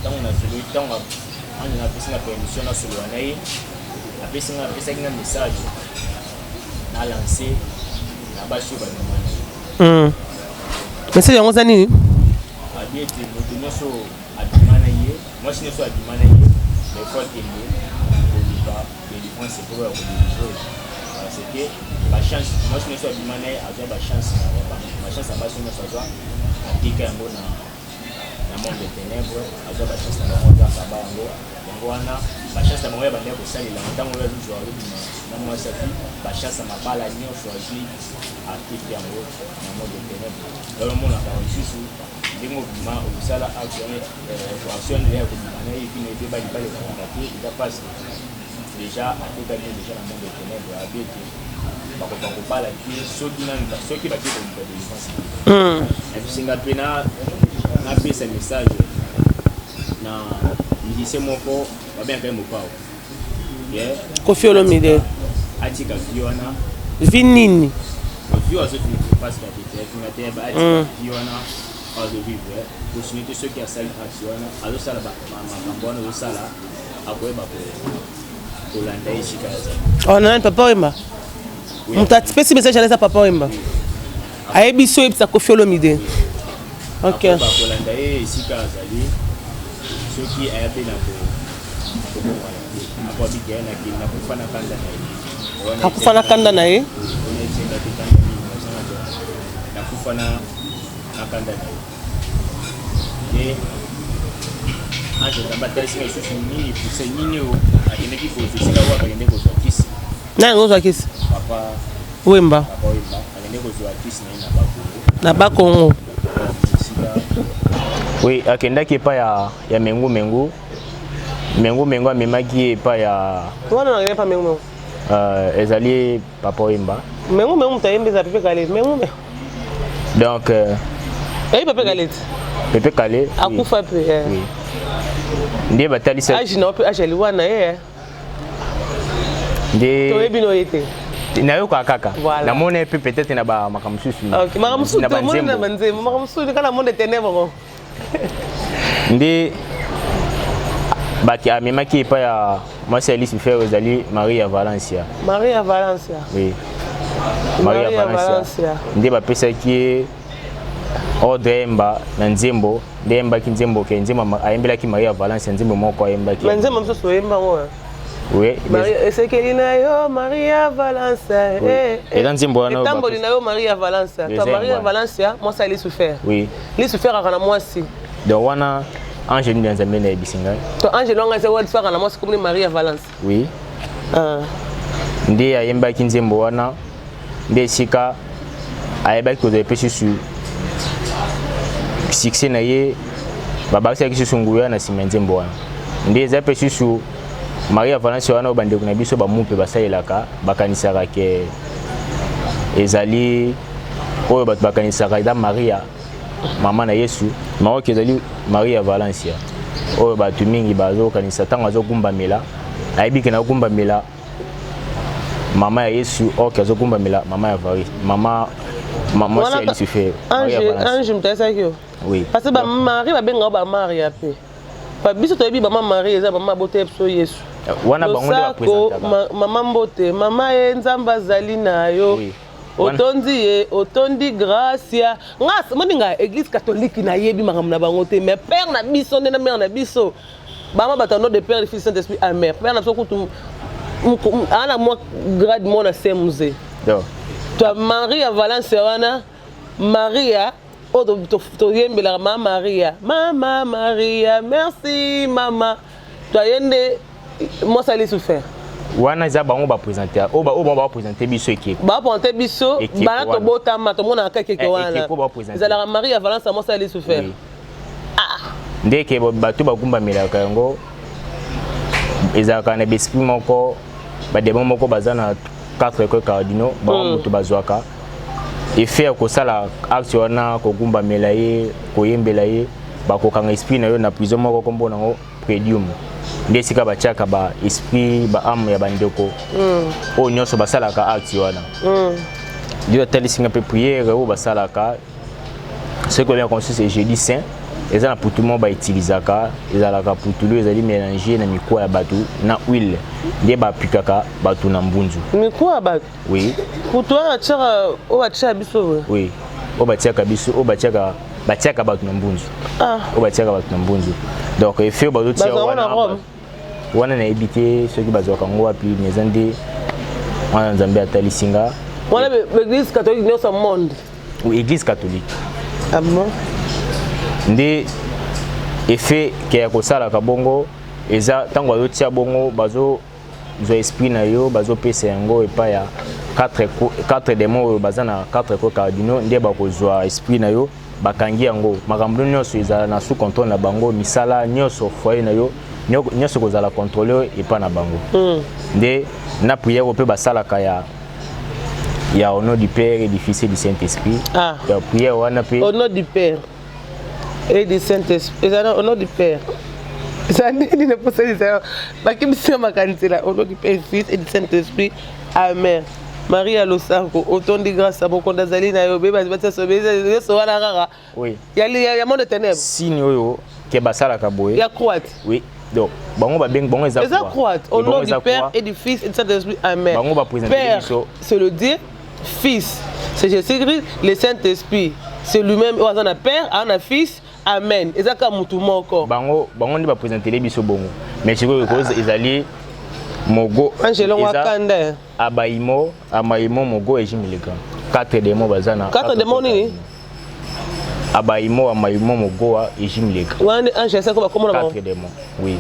ntango nasoloyi ntango anina apesinga permission nasolola na ye apesaki nga message na lancé na bashi bandimana message yango za nini abi ete moto nyonso abima na ye mwasi nyonso abima na ye mais fois kende koluka délivrance ekolo ya kodélivre parce que bachance mwasi nyonso abima na ye azwa bachance ya basi nyonso azwa atika yango na monde de ténèbres azwa bachance na bango azwa akaba yango wana bachasse bango ya bande kosalela ntango oyo azozwa na mwasi api bachasse mabala nyonso azwi atiki yango na mode ténèbre lelo omonaka lisusu ndenge obima okosala action ya kobima na ye epine ebeba libala ekomaka te eza mpasi déjà atekaki déjà na monde ténèbre abi ete bakoka kobala te soki batie kolika délivrance ebisinga mpe napesa message na musicien moko babengaka ye mopao Koffi Olomide atika vi wana vi nini vi azofini parce que atinga te atika vi wana azovivre kosini te soki asali action wana azosala makambo wana azosala akoyeba kolanda ye esika yaza nani Papa Wemba moto atipesi message alesa Papa Wemba ayebi so oyebisa Koffi Olomide bakolanda ye esika azali soki ayabe na kokomana te apo abiki aye na kufa na kanda na ye akufa na kanda na ye nakufa na kanda na ye ange tamba talisika lisusu nini puse nini o akendeki kozwa esika oyo akende kozwa kisi nani kozwa kisi Papa Wemba akende kozwa kisi na ye na Bakongo oui akendaki epa ya mengu amemaki epa ya wana nakende pa mengu ezali Papa Wemba mengu mutayembeza Pepe Kale mengu donc eyi Pepe Kale Pepe Kale akufa pe nde batalisa age na pe age liwana ye nde toyebi no yete nayoka kaka namona pe peut-être na makambo mosusu na banzembo makambo mosusu kana monde ténèbre nde baki amemaki epa ya mwasi ya Lucifer ezali Maria Valencia oui Maria Valencia nde bapesaki ye ordre Emba na nzembo nde embaki nzembo ke nzembo ayembelaki Maria Valencia nzembo moko ayembaki nzembo mosusu oyemba ngo oui esekeli na yo Maria Valencia eza nzembo wana etamboli na yo Maria Valencia to Maria Valencia mwasi ya Lucifer oui Lucifer aka na mwasi donc wana Ange ni nzambe na ebisinga to Ange longa eza wa Lucifer na mwasi comme Maria Valencia oui nde ayembaki nzembo wana nde esika ayebaki kozwa epesi su succès na ye babakisaki susu nguya na nsima nzembo wana nde eza mpe susu Maria Valencia wana bandeko na biso bamupe basalelaka bakanisaka ke ezali oyo bato bakanisaka eza Maria mama na Yesu maoki ezali Maria Valencia oyo bato mingi bazokanisa ntango azogumbamela ayebiki na ogumbamela mama ya Yesu oyo azogumbamela mama ya Vari mama ya Lucifer Ange mutayesaki yo oui parce que Marie babenga ba Maria pe pa biso toyebi mama Marie eza mama bote biso Yesu wana bango nde bapresentaka mama mbote mama ye nzambe azali na yo otondi ye otondi gracia ngas moninga église catholique na yebi makambo na bango te mais père na biso nde na mère na biso bama bato nom de père le fils Saint-Esprit amen père na biso kutu ana moi grade mona semze to Maria Valencia wana Maria toyembelaka mama Maria merci mama toyende mwasi ali souffert wana eza bango bapresenter oyo bapresenter biso ekeko bapresenter biso bana tobotama tomonaka keke wana ezalaka Maria Valencia mwasi ali souffert ndeke bato bagumbamelaka yango ezalaka na besprit moko bademo moko baza na 4 écoles cardinaux bango moto bazwaka efe ya kosala acte wana kogumbamela ye koyembela ye bakokanga esprit na yo na prison moko kombo nango predium nde esika batiaka ba esprit ba ame ya bandeko oyo nyonso basalaka acte wana nde atalisinga mpe priere oyo basalaka soki olinga conscience jeudi saint eza na putu moko bautilisaka ezalaka putulu ezali mélange na mikuwa ya bato na huile nde bapikaka bato na mbunzu mikuwa ya bato oui putu wana atiaka oyo batiaka biso oui oyo batiaka biso oyo batiaka bato na mbunzu oyo batiaka bato na mbunzu donc efe oyo bazotia wana nayebi te soki bazwaka yango wapi mais eza nde wana nzambe atalisinga wana l'église catholique nyonso monde oui église catholique bon nde efe ke ya kosalaka bongo eza tango azotia bongo bazo zo esprit na yo bazo pesa yango epa ya 4 démons baza na 4 ko cardinaux nde bakozwa esprit na yo bakangi yango makambo nyonso ezala na sous contrôle na bango misala nyonso foyer na yo nyonso kozala contrôler epa na bango nde na prière ope basalaka ya au nom du Père et du Fils et du Saint-Esprit. Ah. La prière wana pe Au nom du Père et du Saint-Esprit. Au nom du Père. Ça n'est pas ça. Ma question ma là. Au nom du Père, Fils et du Saint-Esprit. Amen. Maria Losanko, autant de grâce à mon condazali na yobe ba ça sauver ça wana rara. Oui. Il y a monde de ténèbres. Signe yo ke basala ka boye. Il y a croate. Oui. Donc bango ba beng bango eza croate. Au nom du Père et du Fils et du Saint-Esprit. Amen. Bango ba présenter Père, c'est le Dieu. Fils, c'est Jésus-Christ, le Saint-Esprit. C'est lui-même, on a Père, on a Fils, Amen. Et ça comme tout mon corps. Bango ne va présenter les biso bongo. Mais c'est que cause ezali Mogo. Angelo Wakanda. Abaimo, Amaimo Mogo et Jimileka. 4 démons bazana. 4 démons ni. Abaimo, Amaimo Mogo et Jimileka. Wana angelo ça comment on 4 démons. Oui.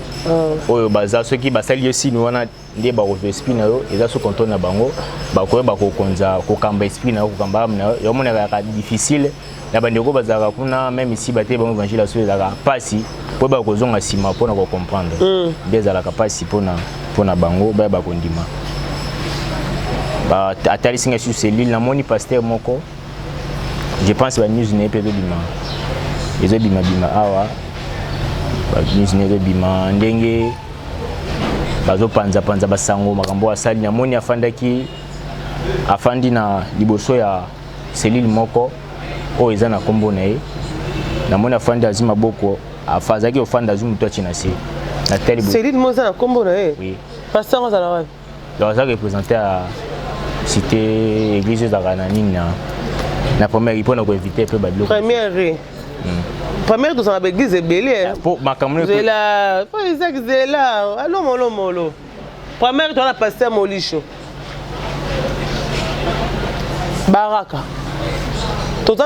Oyo baza ceux qui basali aussi nous wana ndé ba reçu esprit na yo, eza sous contrôle na bango, ba ko ba ko konza ko kamba esprit na yo ko kamba na yo mona ka difficile. Na bandeko bazaka kuna même ici baté bango évangile sur ezaka pasi po ba ko zonga sima pona ko comprendre. Bezala ka pasi pona bango ba ko ndima. Ba atali singa sur cellule na moni pasteur moko. Je pense ba news ne peut bima. Ezo bima awa. Ba news ne bima ndenge bazo panza basango makambo asali na moni afandi na liboso ya cellule moko o eza na kombo na ye na moni afandi azima boko afazaki ofanda azumu to china se na tele cellule moza na kombo na ye. Oui. Pasteur za la. Donc ça représenter à cité église de Rananina na première ipona ko inviter peu badlo. Première dans l'église est belle. Pour ma caméra. C'est là, pas exact c'est là. Allô molo. Première dans la pasteur Molicho. Baraka. Tout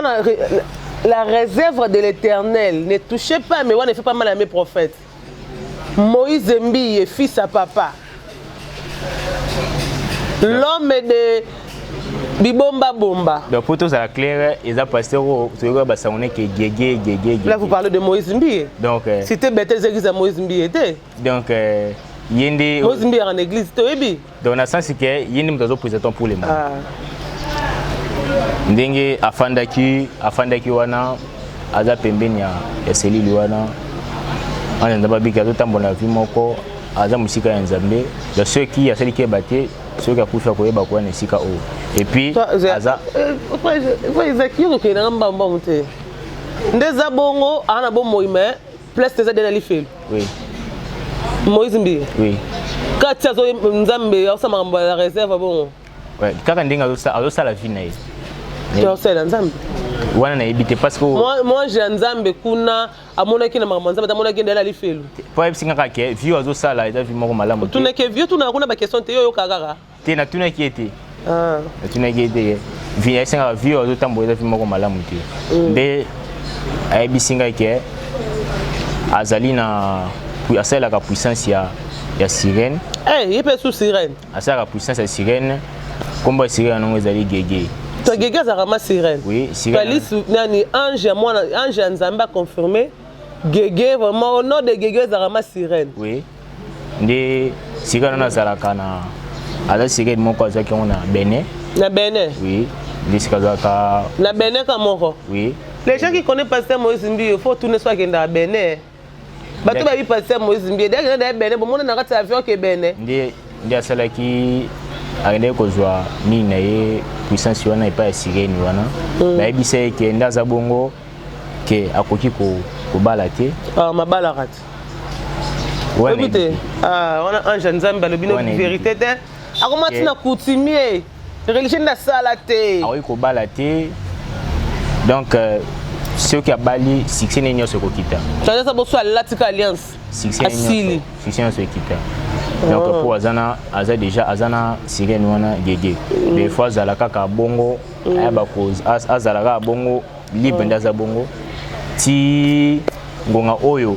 la réserve de l'Éternel ne touchez pas mais on ne fait pas mal à mes prophètes. Moïse Mbi est fils à papa. L'homme de Bibomba Bomba. Donc pour tout ça clair, ils ont passé au bassoné que gégé. Là vous parlez de Moïse Mbi. Donc c'était bêtise église à Moïse Mbi était. Donc yende Moïse Mbi en église to ebi. Donc na sens que yende mutazo présentant pour les mots. Ndenge afandaki wana aza pembeni ya selili wana. On ndaba bika to tambola vi moko aza musika ya Nzambe. De ceux qui a celui qui est battu ceux qui a poussé à courir bakwa nesika o et puis aza Ezaki ko na mbamba mute ndeza bongo ana bo moime plus teza dena lifelo. Oui. Moïse Mbi. Oui. Kati azo Nzambe ya sama ngamba la réserve bongo. Ouais, kaka ndinga azo sala vie na ye. Tu sais Nzambe. Wana na ebité parce que moi j'ai Nzambe kuna amona kina mama Nzambe amona kina la lifelo. Pour ebisinga kake vieux azo sala eza vie moko malamu. Tu n'es que vieux tu na kuna ba question te yo kaka. Te na tuna ki ete. Na tuna ki ete. Vie esinga vieux azo tambo eza vie moko malamu te. Nde ebisinga ke azali na asala ka puissance ya sirène. Il peut sous sirène. Asala ka puissance ya sirène. Komba sirène non ezali gégé. Tu gégé za rama sirène. Oui, sirène. Police nani ange Nzambe confirmé. Gégé vraiment au nom de gégé za rama sirène. Oui. Nde sirène na zalaka na ala sirène moko azaki on na Bénin. Na Bénin. Oui. Nde sikazaka na Bénin comme moko. Oui. Les gens qui connaissent pasteur Moïse Mbi, il faut tourner soit à Bénin. Bato ba bi pasteur Moïse Mbi, dès que Bénin, bon on a kati avion ke Bénin. Nde asala ki agende kozwa ni na ye puissance wana epa sirène wana. Ba ebise ke ndaza bongo ke akoki ko bala te. Mabala rat. Écoutez, on a ange Nzambe le bino vérité te. Akomati na coutumier. Religion na salate. Awi ko bala te. Donc ceux qui a bali succès n'est ce kokita. Ça ça bosso l'Atlantic Alliance. Succès ce kita. Donc pour azana déjà azana sirène wana gege. Des fois zalaka ka bongo aba cause azalaka bongo libre ndaza bongo ti ngonga oyo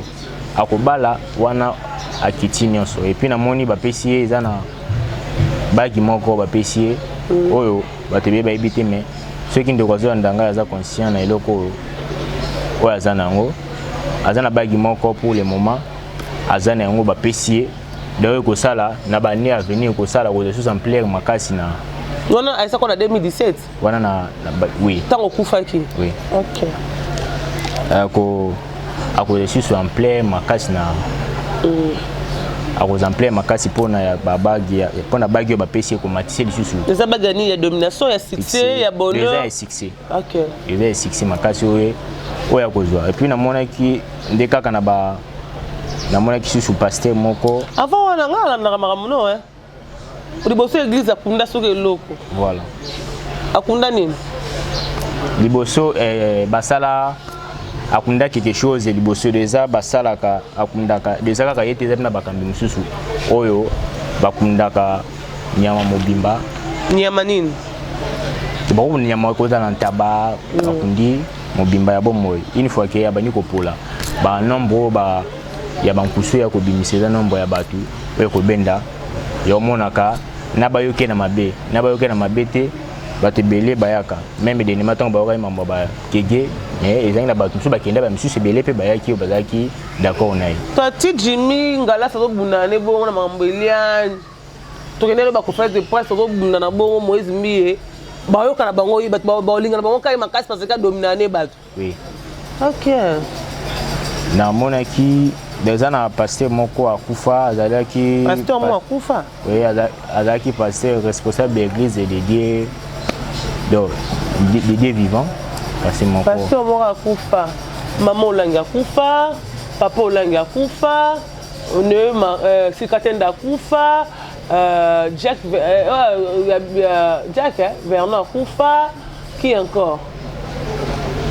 akobala wana akiti nyonso et puis namoni bapesi ye eza na bagi moko bapesi ye oyo bato ebeye bayebi te mais soki ndeko azolanda ngai aza conscient na eloko oyo aza na yango aza na bagi moko pour le moment aza na yango bapesi ye donc ekosala na bannée à venir ekosala kozala sous ampleur makasi na wana aisa kona 2017 wana oui tango okufaki oui ok akozala sous ampleur makasi na akozala ampleur makasi mpona babagi mpona bagi oyo bapesi ye komatise lisusu eza bagi ya nini ya domination ya succès ya bonheur eza ya succès ok eza ya succès makasi oyo akozwa et puis namonaki nde kaka namonaki susu pasteur moko avant wana nga alandaka makambo no liboso église akunda soki eloko voilà akunda nini liboso basala akunda quelque chose liboso déjà basalaka akundaka déjà kaka yete eza na bakambi mosusu oyo bakundaka nyama mobimba nyama nini bako nyama koza na ntaba bakundi mobimba ya bomoi une fois que abani kopola ba nombre ba ya bankusu ya kobimisa eza nombre ya bato oyo kobenda yomonaka na bayoke na mabe te bato ebele bayaka même denema ntango bayokai mambo bakege ezangi na bato mosusu bakenda bamisusu ebele mpe bayaki oyo bazalaki d'accord na ye tati Jimmy Ngalas azobunda ne bongo na makambo eliani tokendele baconférence de presse azobunda na bongo Moïse Mbiye bayoka na bango oyo bato baolinga na bango kai makasi parce que adomina ne bato oui ok namonaki déjà na pasteur moko akufa azalaki pasteur moko akufa oui azalaki pasteur responsable de l'église dédié donc dédié vivant pasteur moko akufa maman Olangi akufa papa Olangi akufa Sikatenda akufa Jack Vernon akufa qui encore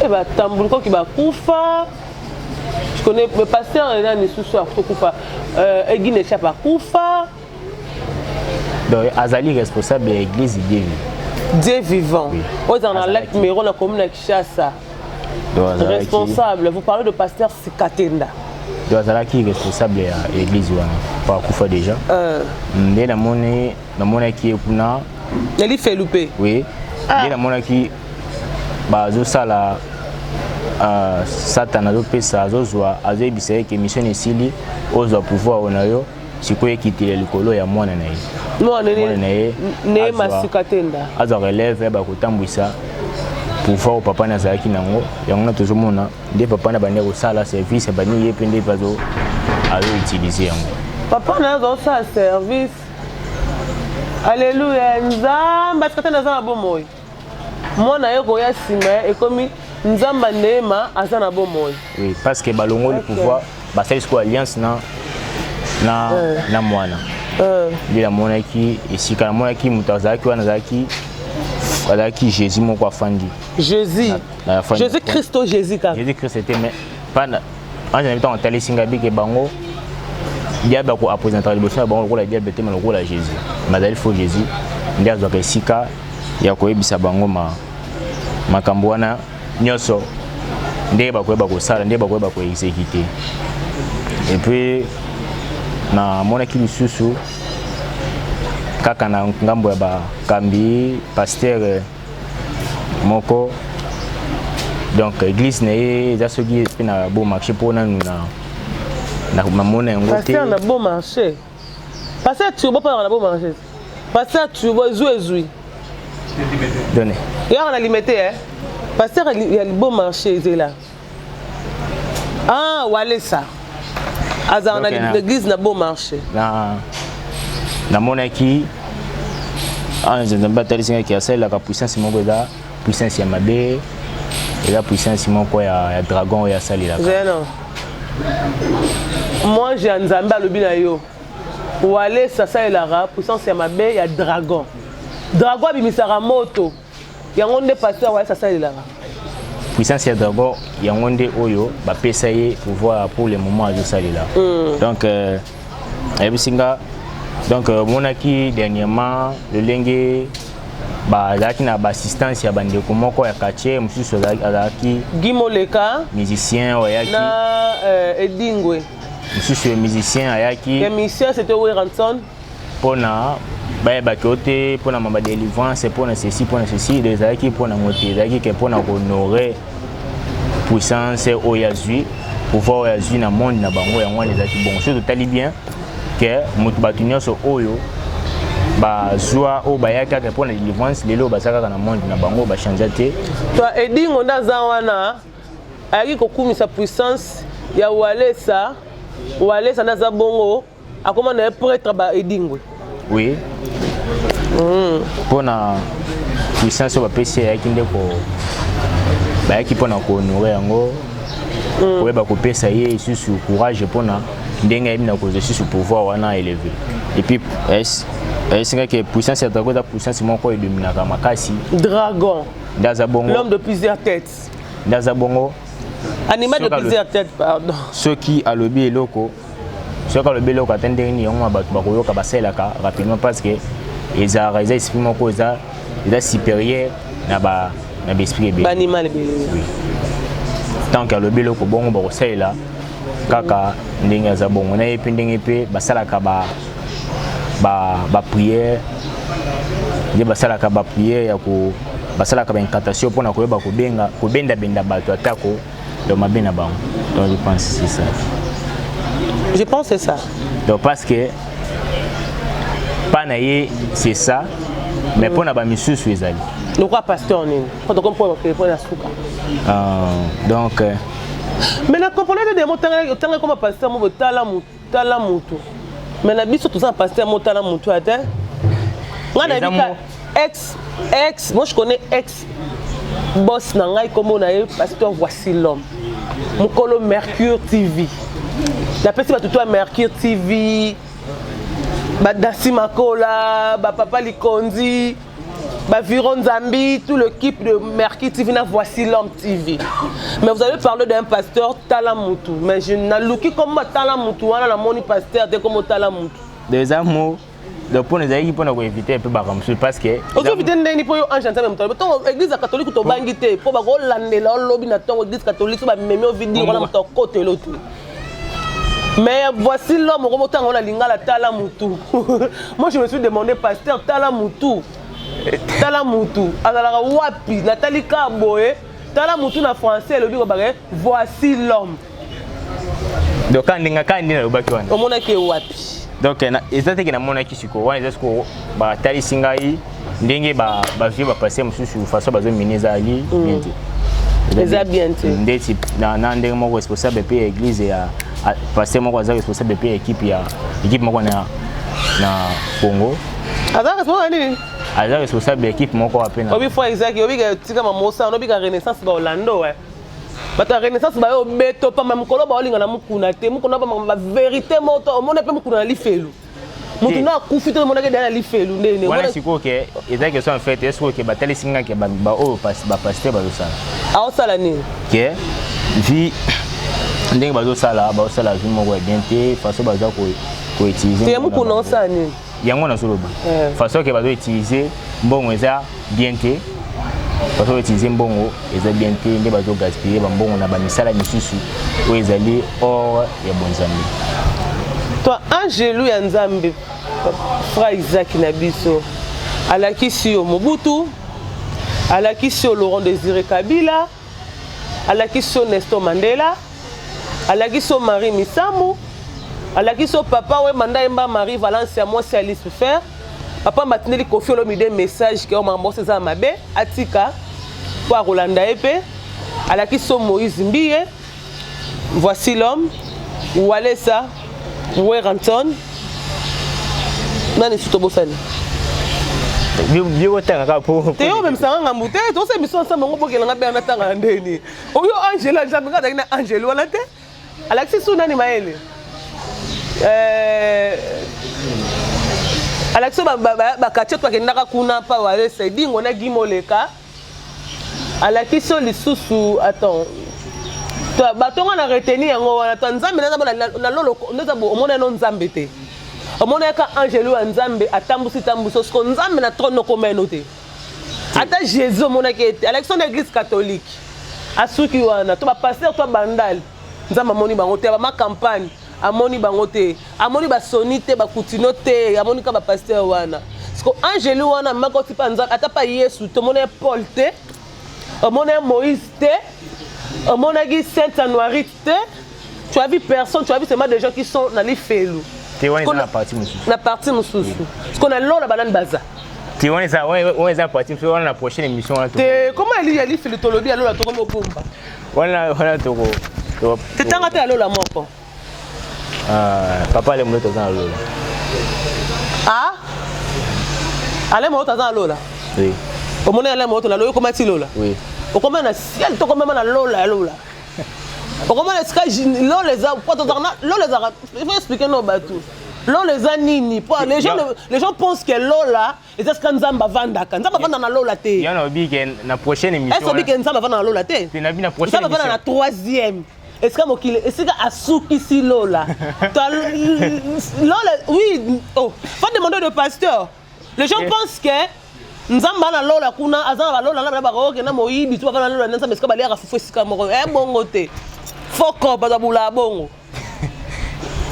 et bah Tambuliko qui va akufa. Je connais le pasteur et là ni sous akufa Egine Chapa akufa. Donc azali responsable de l'église Dieu vivant. Aux en a l'acte mais on a commune à Kinshasa. Responsable, vous parlez de pasteur Sikatenda. Donc azalaki responsable de l'église wana pa akufa déjà. Nde namona ki kuna Neli Felupe. Oui. Nde namona ki bazo sala Satan azopesa azozwa azoyebisa ye ke mission esili ozwa pouvoir onayo sikoyo ekitela likolo ya mwana na ye mwana na ye ne Sikatenda azwa relève bakotambwisa pouvoir papa nazalaki nango yango na tozomona nde papa na bande kosala service bani ye mpe nde azoutilize yango papa na azosala service alléluia nzamba Sikatenda aza na bomoi mwana ye koya nsima ekomi nzamba neema aza na bomoi oui parce que balongoli pouvoir basalisi ko alliance na mwana nde namonaki esika namonaki moto azalaki wana azalaki Jésus moko afandi Jésus Christo Jésus kaka Jésus Christ était mais pas en général temps talisi ngabi ke bango diable ko représenter liboso na bango lokola diable te lokola Jésus mazali faux Jésus nde azwaka esika ya koyebisa bango makambo wana nyonso nde bakoyeba kosala nde bakoyeba koexécuter et puis namonaki lisusu kaka na ngambo ya bakambi pasteur moko donc église na ye eza soki mpe na bon marché mpo nanu namona yango te pasteur na bon marché pasteur turbo mpo na bon marché pasteur turbo ezwi donne yaka na limité pasteur ya bon marché ezela walesa azala na l'église na bon marché namonaki nzambe atalisingaki asalelaka puissance moko eza puissance ya mabe eza puissance moko ya dragon oyo asalelaka moi j'ai nzambe alobi na yo walesa asalelaka puissance ya mabe ya dragon abimisaka moto yango nde pasteur walesa asalelaka puissance ya dragon yango nde oyo bapesa ye pouvoir pour le moment azosalela donc ayebisinga donc monaki dernièrement lolenge bazalaki na baassistance ya bandeko moko ya quartier mosusu azalaki Gimoleka musicien oyaki na Edingwe mosusu musicien ayaki le musicien c'était Ranson mpona bayebaki ote mpona mamba délivrance mpona ceci ezalaki mpona ngo te ezalaki ke mpona kohonorer puissance oyo azwi pouvoir oyo azwi na monde na bango yango wana ezalaki bongo so totali bien ke moto bato nyonso oyo bazwa oyo bayaki kaka mpona délivrance lelo oyo baza kaka na monde na bango bachange te to edingo nde aza wana ayaki kokumisa puissance ya walesa nde aza bongo akoma na ye prêtre ba edingwe oui mpona puissance oyo bapesi ayaki nde bayaki mpona kohonorer yango koyeba kopesa ye lisusu courage mpona ndenge ayebi na kozwa lisusu pouvoir wana élevé et puis esengaki puissance ya dragon eza puissance moko edominaka makasi dragon nde aza bongo l'homme de plusieurs têtes nde aza bongo animal de plusieurs têtes pardon soki alobi eloko ata ndenge nini yango bato bakoyoka basalelaka rapidement parce que eza esprit moko eza supérieur na baesprit ebele baanimal ebele tant que alobi eloko bongo bakosalela kaka ndenge aza bongo na ye mpe ndenge mpe basalaka bapriere nde basalaka bapriere ya basalaka baincantation mpona koyeba kobendabenda bato atako lo mabe na bango. Donc je pense que c'est ça. Je pense que c'est ça. Donc parce que pas naïe c'est ça, mais pour n'avoir mis sous les alliés. Le quoi pasteur nini? Quand on comprend que pour la souka. Donc mais la componente des mots tant comme pasteur mo tala mutu. Mais la biso tout ça pasteur mo tala mutu ate. Ngana bika ex moi je connais ex boss na ngai comme on a pasteur Voici l'homme. Mukolo Mercure TV. La petite va tout Mercure TV. Badasi Makola, Papa Likondi, Viron Zambi, tout l'équipe de Mercure TV, Voici l'homme TV. Mais vous allez parler d'un pasteur Talamutu. Mais je n'ai pas comme Talamutu, on a mon pasteur de comme Talamutu. Des amours. Donc pour les amis, pour nous éviter un peu parce que. Vous évitez de pour un chanteur même temps. L'église catholique to bangité pour ba Hollande la lobby na ton église catholique ba même vidéo on a côté l'autre. Mais voici l'homme comme autant on a lingala Talamutu. Moi je me suis demandé pasteur Talamutu. Alors wapi Nathalie Kaboé Talamutu na français le dit voici l'homme. Donc quand ndinga le baki wana. Au mona ke wapi. Donc ezate ke na mona kisiko wana ezasko ba tali singai ndenge ba vie ba passer mususu façon bazo mineza ali bientôt. Eza bientôt. Ndeti na ndenge moko responsable pe église ya passer moko za responsable pe équipe moko na Congo. Aza responsable nini? Aza responsable équipe moko apena. Obi fois exact obi ka tika mamosa obi ka renaissance ba Orlando ouais. Bata renaissance ba yo beto pa mamkolo ba olinga na mukuna te mukuna ba vérité moto omona pe mukuna lifelu. Mutu na kufito mona ke dana lifelu ndene. Wana siko ke eza question en fait est-ce que batali singa ke ba o ba pasteur ba sala. A sala ni. Ke vi ndenge ba sala vi moko bien te façon ba za ko utiliser. Te mukuna sala ni. Yango na solo ba. Façon ke ba utiliser mbongo eza bien te. Parce que utiliser mbongo eza bien te nde bazo gaspiller ba mbongo na ba misala misusu o ezali or ya bonzambi. Toi Angelo ya Nzambe Frère Isaac Nabiso alakisi yo Mobutu alakisi yo Laurent Désiré Kabila alakisi yo Nestor Mandela alakisi yo Marie Misambu alakisi yo papa we Mandaemba Marie Valence ya mwasi Alice Fer. Papa Matineli Kofi Olomide message que on m'a bossé ça mabe atika pour Rolanda épée à la qui sont Moïse Mbiye voici l'homme Walesa Ranson nani suto bosani bio tanga pour Théo même ça nga muté to se mission ensemble ngo bokela nga be na tanga ndeni oyo Angela jambe nga na Angelo wala te Alexis Sunani maele Alexo bakatio to kendaka kuna pa wale sedingo na gimoleka alakiso lisusu attends to batonga na retenir yango wana to nzambe na lolo nza bo omona no nzambe te omona ka angelo ya nzambe atambusi sko nzambe na trono komeno te ata Jésus omona ke Alexandre église catholique asuki wana to ba pasteur to bandal nzambe moni bango te ba ma campagne amoni bango te amoni basoni te bakutino te amoni ka bapasteur wana parce que angeli wana makoti pa nzambe ata pa yesu tomoni paul te omoni moïse te omonaki sainte anoirite te tu as vu personne tu as vu seulement des gens qui sont dans les félou te wana na partie mususu na partie mususu parce qu'on a lola banane baza te wana ça ouais ça partie mususu wana la prochaine émission là te comment elle fait le tolodi alola to comme bomba wana toko te tanga te alola moko papa le moto dans alola ah ale moto dans alola oui au monde ale moto la loyo comment ti lola oui au comment na ciel to comment na lola au comment est-ce que lola les a pas lola les a il faut expliquer nos bateaux lola les a nini pas les gens pensent que lola est ce que nzamba vanda na lola te il y en a obi que na prochaine émission est-ce que nzamba vanda na lola te tu na bi na prochaine émission nzamba vanda na troisième est-ce que mokile est-ce que asuki si lola lola oui oh faut demander de pasteur les gens pensent que nzamba na lola kuna azana lola na ba roke na moyibi tu ba na lola nzamba est-ce que ba lera fufu sika moko bongo te foko ba bula bongo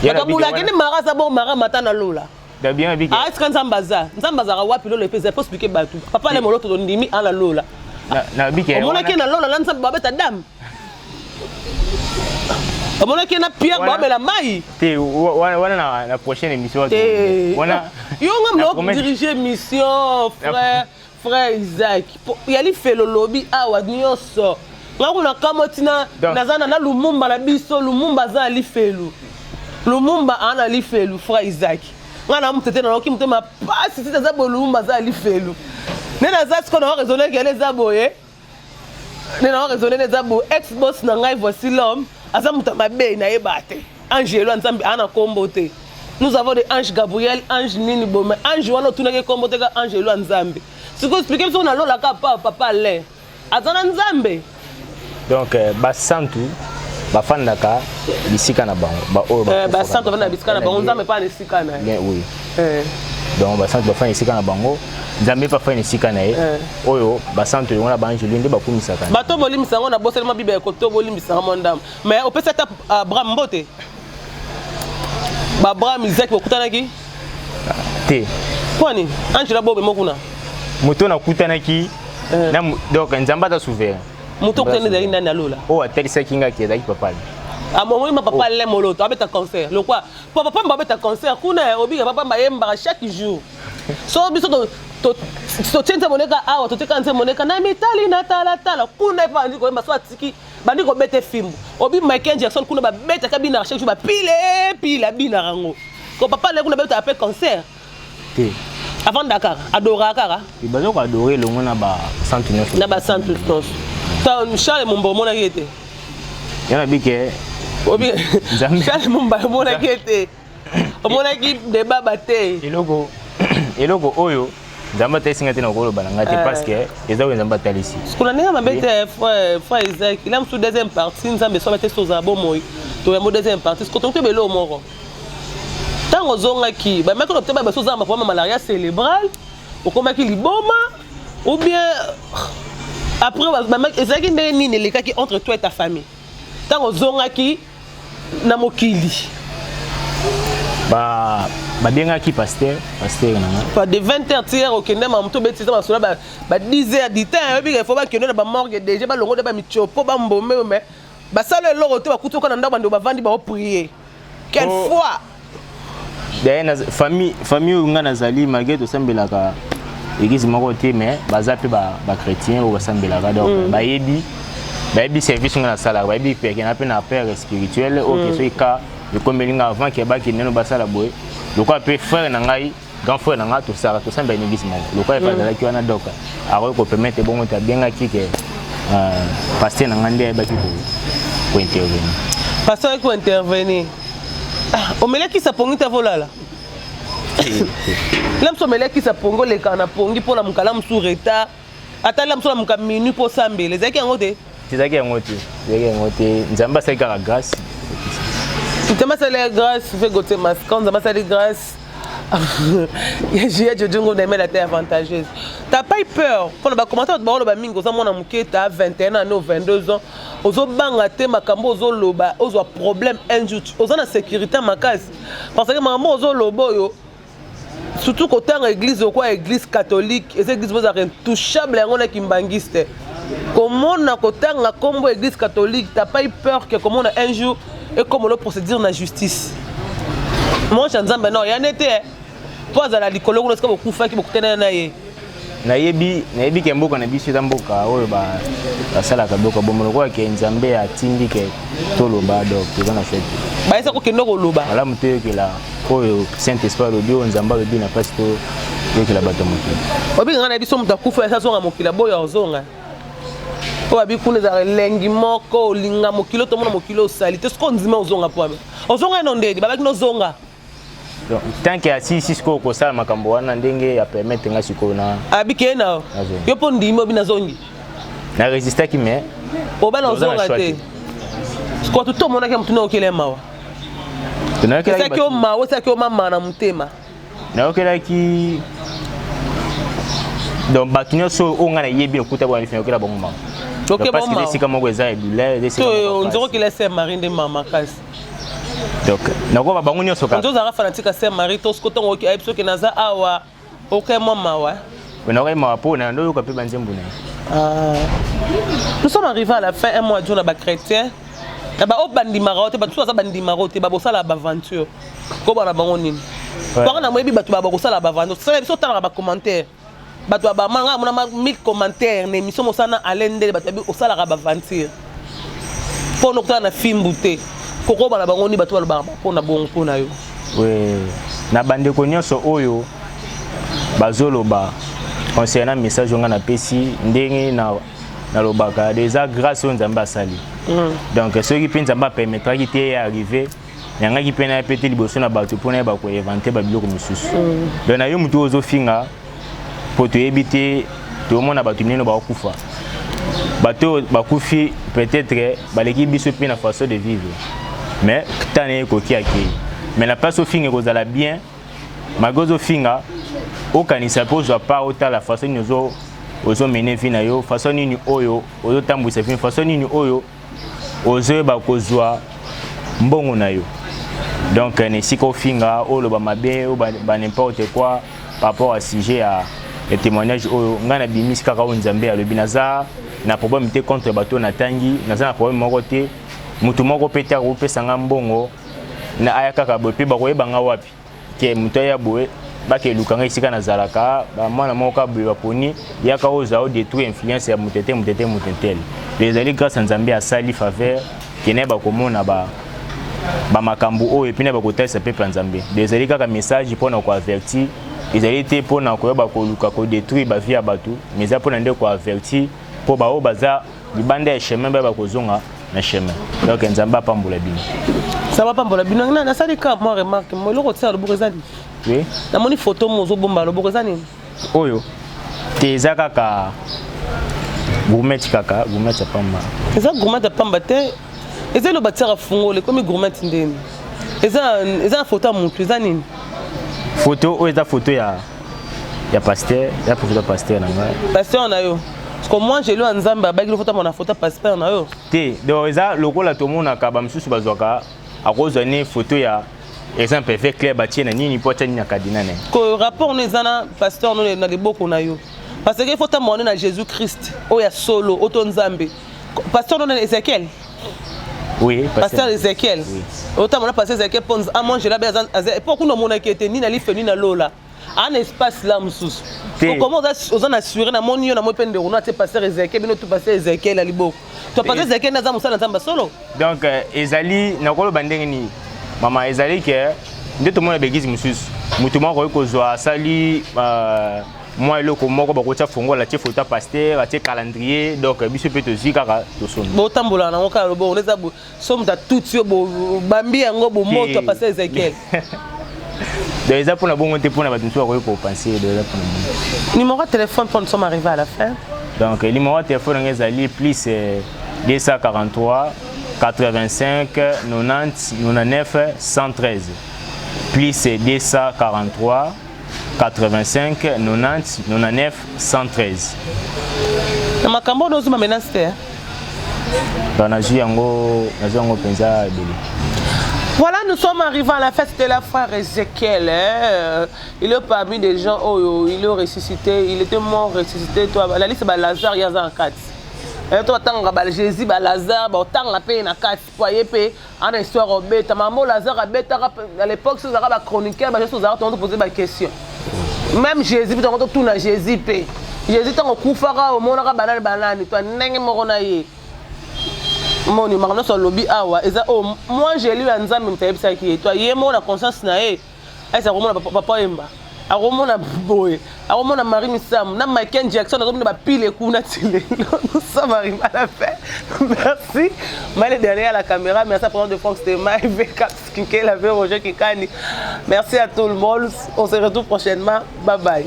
ba bula kene mara sa bon mara mata na lola da bien bi est-ce que nzamba za wapi lola pesa pour expliquer batu papa le moloto to ndimi ala lola na bi ke on a ke na lola la nzamba ba beta dame on a ke na pierre ba bela mai te wana na prochaine émission wana yo ngam diriger mission frère Isaac yali fait le lobby awa nyoso ngakuna kamotina nazana na lumumba la biso lumumba za ali felu lumumba ana ali felu frère Isaac ngana mutete na loki mutema pasi sita za lumumba za ali felu nena za siko na raisonner que les aboye nena raisonner les abo ex boss na ngai voici l'homme aza mutama be na ebate angelo nzambe ana kombote nous avons des anges Gabriel ange nini boma ange wana tunake kombote ka angelo nzambe siko expliquer so na lola ka papa le azana nzambe donc basantu bafandaka bisika na bango basantu bafanda bisika na bango nzambe pa nisika na bien oui donc basantu bafanda bisika na bango nzambe pa fanda nisika na ye oyo basantu wana banjeli nde bakumisaka bato bolimisa ngo na boselema bibe ko to bolimisa mo ndam mais opesa ta Abraham mbote ba Abraham Isaac bokutanaki te kwani angela bobe mokuna moto na kutanaki na donc nzamba ta souverain moto kutani zali ndani alola o atelisa kinga ki ezaki papa amoni ma papa le moloto abeta concert le quoi papa mba abeta concert kuna obi papa mba yemba chaque jour so biso to tente moneka awa to teka nze moneka na mitali na tala kuna pa ndiko yemba so atiki bandi ko bete film obi Michael Jackson kuna ba beta kabina chaque jour ba pile bina rango ko papa le kuna beta appel concert te avant Dakar adora kara ibazo ko adorer le mona ba 109 na ba 109 ta Charles Mumba mona yete yana bike obi Charles Mumba mona yete mona ki débat baté eloko oyo nzamba tesinga te na kolo balanga te parce que eza nzamba talisi kuna ninga mabete frère Isaac il a une deuxième partie nzambe so mate so za bomoy to ya deuxième partie ko tonto belo moko tango zonga ki ba meko te ba so za ma pour malaria cérébrale o koma ki liboma ou bien après ba meko ezaki ndeni ne lekaki entre toi et ta famille tango zonga ki na mokili ba bien qui pasteur nanga pas de 20h tiers au kende ma moto beti ça solo ba 10h du temps il faut ba kende na ba morgue déjà ba longo de ba michopo ba mbombe mais ba sala loro te ba kutu ko na ndaba ndo ba vandi ba prier quelle fois d'ailleurs famille nga nazali malgré to sambelaka église moko te mais baza pe ba chrétien ou ba sambelaka donc ba yebi service nga na sala ba yebi pe na pe na père spirituel OK so ika le komelinga avant que ba kineno basala boy le quoi peut frère na ngai grand frère na nga to sala to samba une église moko le quoi fa na ki wana doka ako ko permettre bon ta bien ki ke pasteur na ngande ba ki ko intervenir pasteur ko intervenir o mele ki sa pongi ta volala lam so mele ki sa pongo le kana pongi pour la mukala msureta ata lam so la muka minu pour sambele zaki ngote tizaki ngote nzamba sa ka grâce nzamba sa la grâce fait gote maskan nzamba sa la grâce J'ai dit qu'on aimait la terre avantageuse. T'as pas eu peur quand on va commencer à te voir le mingo, ça mon amoureux t'as 21 ans ou 22 ans. Aux autres bangaté makambo aux loba, aux problème un jour, aux en sécurité ma case. Parce que maman aux lobo yo. Surtout côté en église ou quoi église catholique, et cette église vous avez intouchable on est kimbangiste. Comment on a côté en combo église catholique, t'as pas eu peur que comme on a un jour et comme on le procédure la justice. Moi je dis non, il y en était. Toi à la likolo on est comme beaucoup fait qui beaucoup tenir na ye. Na yebi kemboka na biso tamboka oyo ba sala ka boka bomolo kwa ke nzambe ya tindi ke toloba donc tu vas fait. Ba esa ko kendo ko loba. Ala muteo ke la oyo Saint-Esprit le dio nzamba le dio na pasto yo ke la bato mokili. Obi ngana biso mutakufa esa zonga mokili boya ozonga. O abi kuna za lengi moko linga mokilo to mona mokilo salite ce qu'on dit mais ozonga po abi. Ozonga no ndedi baba kino zonga. Donc tant que assis ko ko sala makambo wana ndenge ya permettre nga siko na abi ke na yo po ndimo bi na zongi na résister ki mais o ba na zonga te ko to mona ke mutuna okele mawa tuna ke sa ke o mawa sa ke o mama na mutema na okela ki donc batunyo so o nga na yebi okuta bwa lifanya okela bongo mawa ok bon mawa sika moko eza ebule eza sika to nzoko ki laisse Marie de mama kasi. Donc, nako ba bango nyoso ka. Nzo zara fanatique Saint Marie to skoto ngoki ayipso ke naza awa OK mama wa. On aurait ma peau na ndo ko pe banzembu na. Nous sommes arrivés à la fin un mois jour na ba chrétien. Na ba obandi marote ba tout ça bandi marote ba bosala ba aventure. Ko ba na bango nini. Kwa na moyebi batu ba bosala ba aventure. Ça biso tala ba commentaire. Batu ba manga mona 1000 commentaires na émission mosana alende batu ba osala ba aventure. Pour nous na film bouté. Koko bana bango ni bato ba pona bongo pona yo. Oui. Na bande ko nyonso oyo bazoloba concernant message nga na pesi ndenge na lobaka déjà grâce aux nzamba sali. Donc ceux qui pensent nzamba permettra qui t'est arrivé nyanga ki pena pété liboso na bato pona ba ko inventer ba biloko misusu. Donc na yo mutu ozo finga pour te éviter tout le monde na bato nino ba kufa. Bato ba kufi peut-être ba l'équipe biso pe na façon de vivre. Mais tane ko ki akei. Mais la place au finga kozala bien. Magozo finga au kanisa pose pas autant la façon nous ozo mener fina yo façon ni oyo ozo tambwisa fina façon ni oyo ozo ba kozwa mbongo na yo. Donc ne siko finga o lo ba mabe o ba n'importe quoi par rapport à sujet à les témoignages oyo ngana bimis kaka o nzambe ya lebinaza na problème te contre bato na tangi na problème moko te mutu moko peta ko pesa ngambongo na aya kaka bope ba koyeba nga wapi ke mutu ya boye ba ke lukanga isika na zalaka ba mwana moko boye baponi yaka oza o détruire influence ya mutete les alliés grâce à nzambe a sali faveur kene ba komona ba makambu o epina ba kotasa pepe nzambe les alliés kaka message pona ko avertir les alliés te pona ko ba ko luka ko détruire ba vie abatu mais za pona nde ko avertir po ba o baza libanda ya chemin ba kozonga na chemin. Donc nzamba pambola bino. Ça va pambola bino na sali ka moi remarque moi loko tsala lo bokezani. Oui. Na moni photo mozo bomba lo bokezani. Oyo. Teza kaka gourmet kaka, gourmet pamba. Eza gourmet pamba te. Eza lo batira fungole comme gourmet ndeni. Eza photo mutu eza nini? Photo o eza photo ya pasteur, ya photo pasteur na nga. Pasteur na yo. Parce que moi j'ai lu en Zambie avec le photo mon photo pasteur na yo. Te, donc eza lokola to mona ka ba msusu bazwaka a cause ne photo ya exemple perfect clair batie na nini po tani na kadina ne. Ko rapport ne zana pasteur no na liboko na yo. Parce que photo mon na Jésus Christ o ya solo o to Nzambe. Pasteur no na Ezekiel. Oui, pasteur Ezekiel. Oui. Autant mon pasteur Ezekiel pons a manger là bien pour qu'on mona qui était ni na life ni na lola. Un espace là moussous. Comment on a assuré na moni na mo pende on a te passer Ezekiel bino tout passer Ezekiel à liboko. Tu passer Ezekiel na za musala nzamba solo. Donc ezali na kolo bandenge ni mama ezali ke nde to mona begizi moussous. Mutu moko ko zo sali moi eloko moko bakotia fongo la tie photo pasteur la tie calendrier donc biso pe to zikaka to son. Bo tambola na ngoka lobo on eza somme da tout yo bo bambi yango bo moto passer Ezekiel. Donc ils pour la bonne pour la bateau pour penser de numéro de téléphone pour nous sommes arrivés à la fin. Donc le numéro de téléphone est allé plus 243 85 90 99 113 plus 243 85 90 99 113. Na makambo dozo ma menace te. Dans yango penza beli. Voilà, nous sommes arrivés à la fête de la frère Ezekiel. Il est parmi des gens, il est ressuscité, il était mort, ressuscité. La liste c'est Lazare, il y a un 4. Toi, tu Jésus, Lazare, tu as payé na 4. Tu as une histoire au bête. Maman, Lazare, à l'époque, si vous avez un chroniqueur, vous avez posé des questions. Même Jésus, tu as tout na Jésus. Jésus, tu as un coup fara au monde, tu as banane, tu as un morona. Moi j'ai lu un Nzambe mtayebisa ki toi yemo na conscience na e esa komona papa Emba akomona boye akomona Marie Misam na Michael Jackson azomona ba pile kuna tile nous sommes arrivés à la fin. Merci mal derrière la caméra, merci à prendre de Fox Tema VK Skinke la Roger Kikani. Merci à tout le monde, on se retrouve prochainement, bye bye.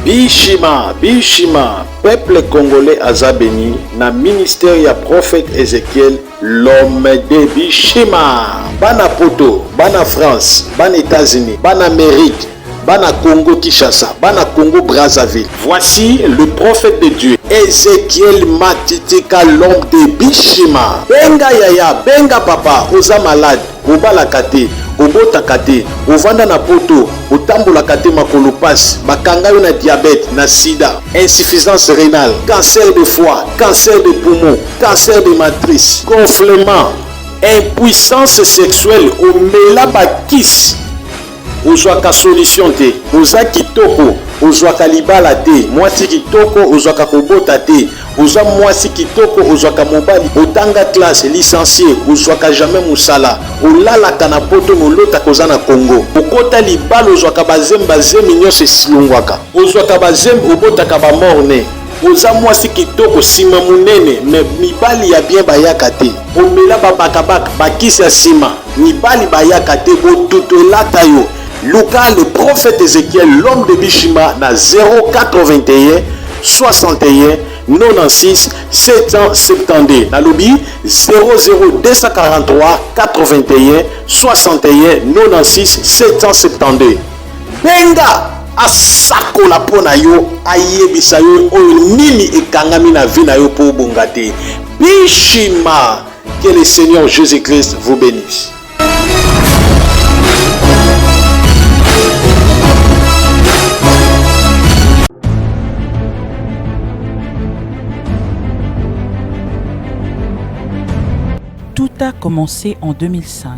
Bishima, peuple congolais azabeni, na ministère ya prophète Ezekiel, l'homme de Bishima. Bana Poto, bana France, bana États-Unis, bana Amérique, bana Congo Kinshasa, bana Congo Brazzaville. Voici le prophète de Dieu, Ezekiel Matitika, l'homme de Bishima. Benga yaya, benga papa, oza malade, obala kate. Obota kate, ovanda na poto, otambola kate makolo passe, bakanga yo na diabète, na sida, insuffisance rénale, cancer de foie, cancer de poumon, cancer de matrice, gonflement, impuissance sexuelle, omela bakis. Ozwaka solution te, oza kitoko, ozwaka libala te, mwasi kitoko, ozwaka kobota te, oza mwasi kitoko, ozwaka mobali, otanga classe, licencié, ozwaka jamais musala, olalaka na poto molota koza na Congo, okota libala, ozwaka bazemba nyonso esilungwaka, ozwaka bazemba, obotaka bamorne, oza mwasi kitoko, sima munene, me mibali ya bien bayaka te, omela babakabaka, bakisi ya sima, mibali bayaka te, botuto elata yo. Luka, le prophète Ezekiel, l'homme de Bishima, na 081 61 96 772. Na lobi 00243 81 61 96 772. Benga asako la pona yo ayebisa yo oyo nini ekangami na vie na yo po bongate. Bishima, que le Seigneur Jésus-Christ vous bénisse. Tout a commencé en 2005,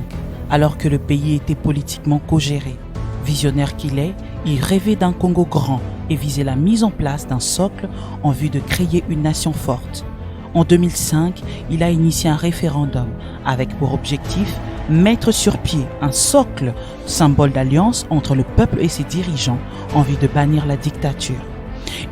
alors que le pays était politiquement co-géré. Visionnaire qu'il est, il rêvait d'un Congo grand et visait la mise en place d'un socle en vue de créer une nation forte. En 2005, il a initié un référendum avec pour objectif mettre sur pied un socle, symbole d'alliance entre le peuple et ses dirigeants en vue de bannir la dictature.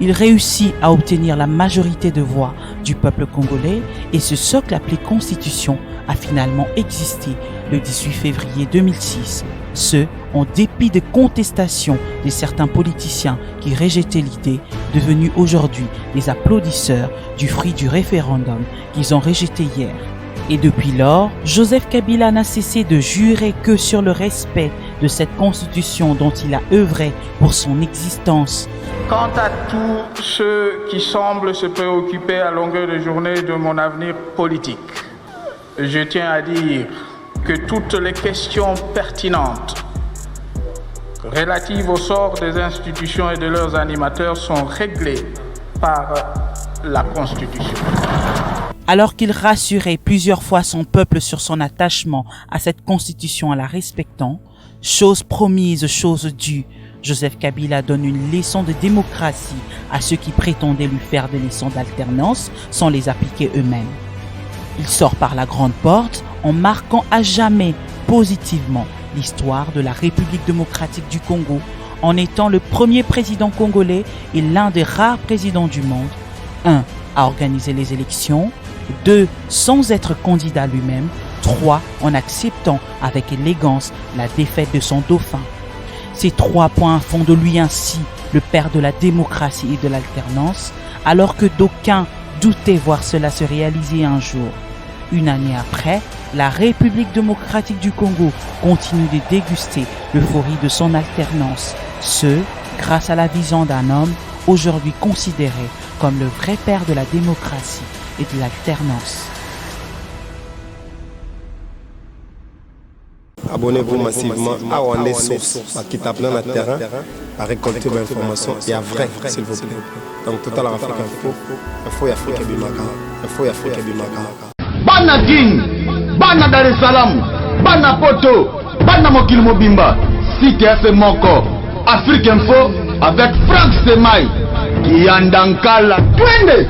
Il réussit à obtenir la majorité de voix du peuple congolais et ce socle appelé Constitution a finalement existé le 18 février 2006. Ce, en dépit de contestations de certains politiciens qui rejetaient l'idée, devenus aujourd'hui des applaudisseurs du fruit du référendum qu'ils ont rejeté hier. Et depuis lors, Joseph Kabila n'a cessé de jurer que sur le respect de cette constitution dont il a œuvré pour son existence. Quant à tous ceux qui semblent se préoccuper à longueur de journée de mon avenir politique, je tiens à dire que toutes les questions pertinentes relatives au sort des institutions et de leurs animateurs sont réglées par la Constitution. Alors qu'il rassurait plusieurs fois son peuple sur son attachement à cette constitution en la respectant, chose promise, chose due, Joseph Kabila donne une leçon de démocratie à ceux qui prétendaient lui faire des leçons d'alternance sans les appliquer eux-mêmes. Il sort par la grande porte en marquant à jamais positivement l'histoire de la République démocratique du Congo en étant le premier président congolais et l'un des rares présidents du monde. 1. À organiser les élections. 2. Sans être candidat lui-même. 3. En acceptant avec élégance la défaite de son dauphin. Ces 3 points font de lui ainsi le père de la démocratie et de l'alternance, alors que d'aucuns doutaient voir cela se réaliser un jour. Une année après, la République démocratique du Congo continue de déguster l'euphorie de son alternance, ce grâce à la vision d'un homme aujourd'hui considéré comme le vrai père de la démocratie et de l'alternance. Abonnez-vous massivement à Wandé Source, qui tape dans le terrain, à récolter l'information et à vrai, s'il vous plaît. Donc, Total Afrique Info, Info et Afrique Bimaka, Info et Afrique Bimaka. Bana King, Bana Dar es Salaam, Bana Poto, Bana Mokil Mobimba, CTF Moko, Afrique Info avec Franck Semaï, Kiandankala, Twende.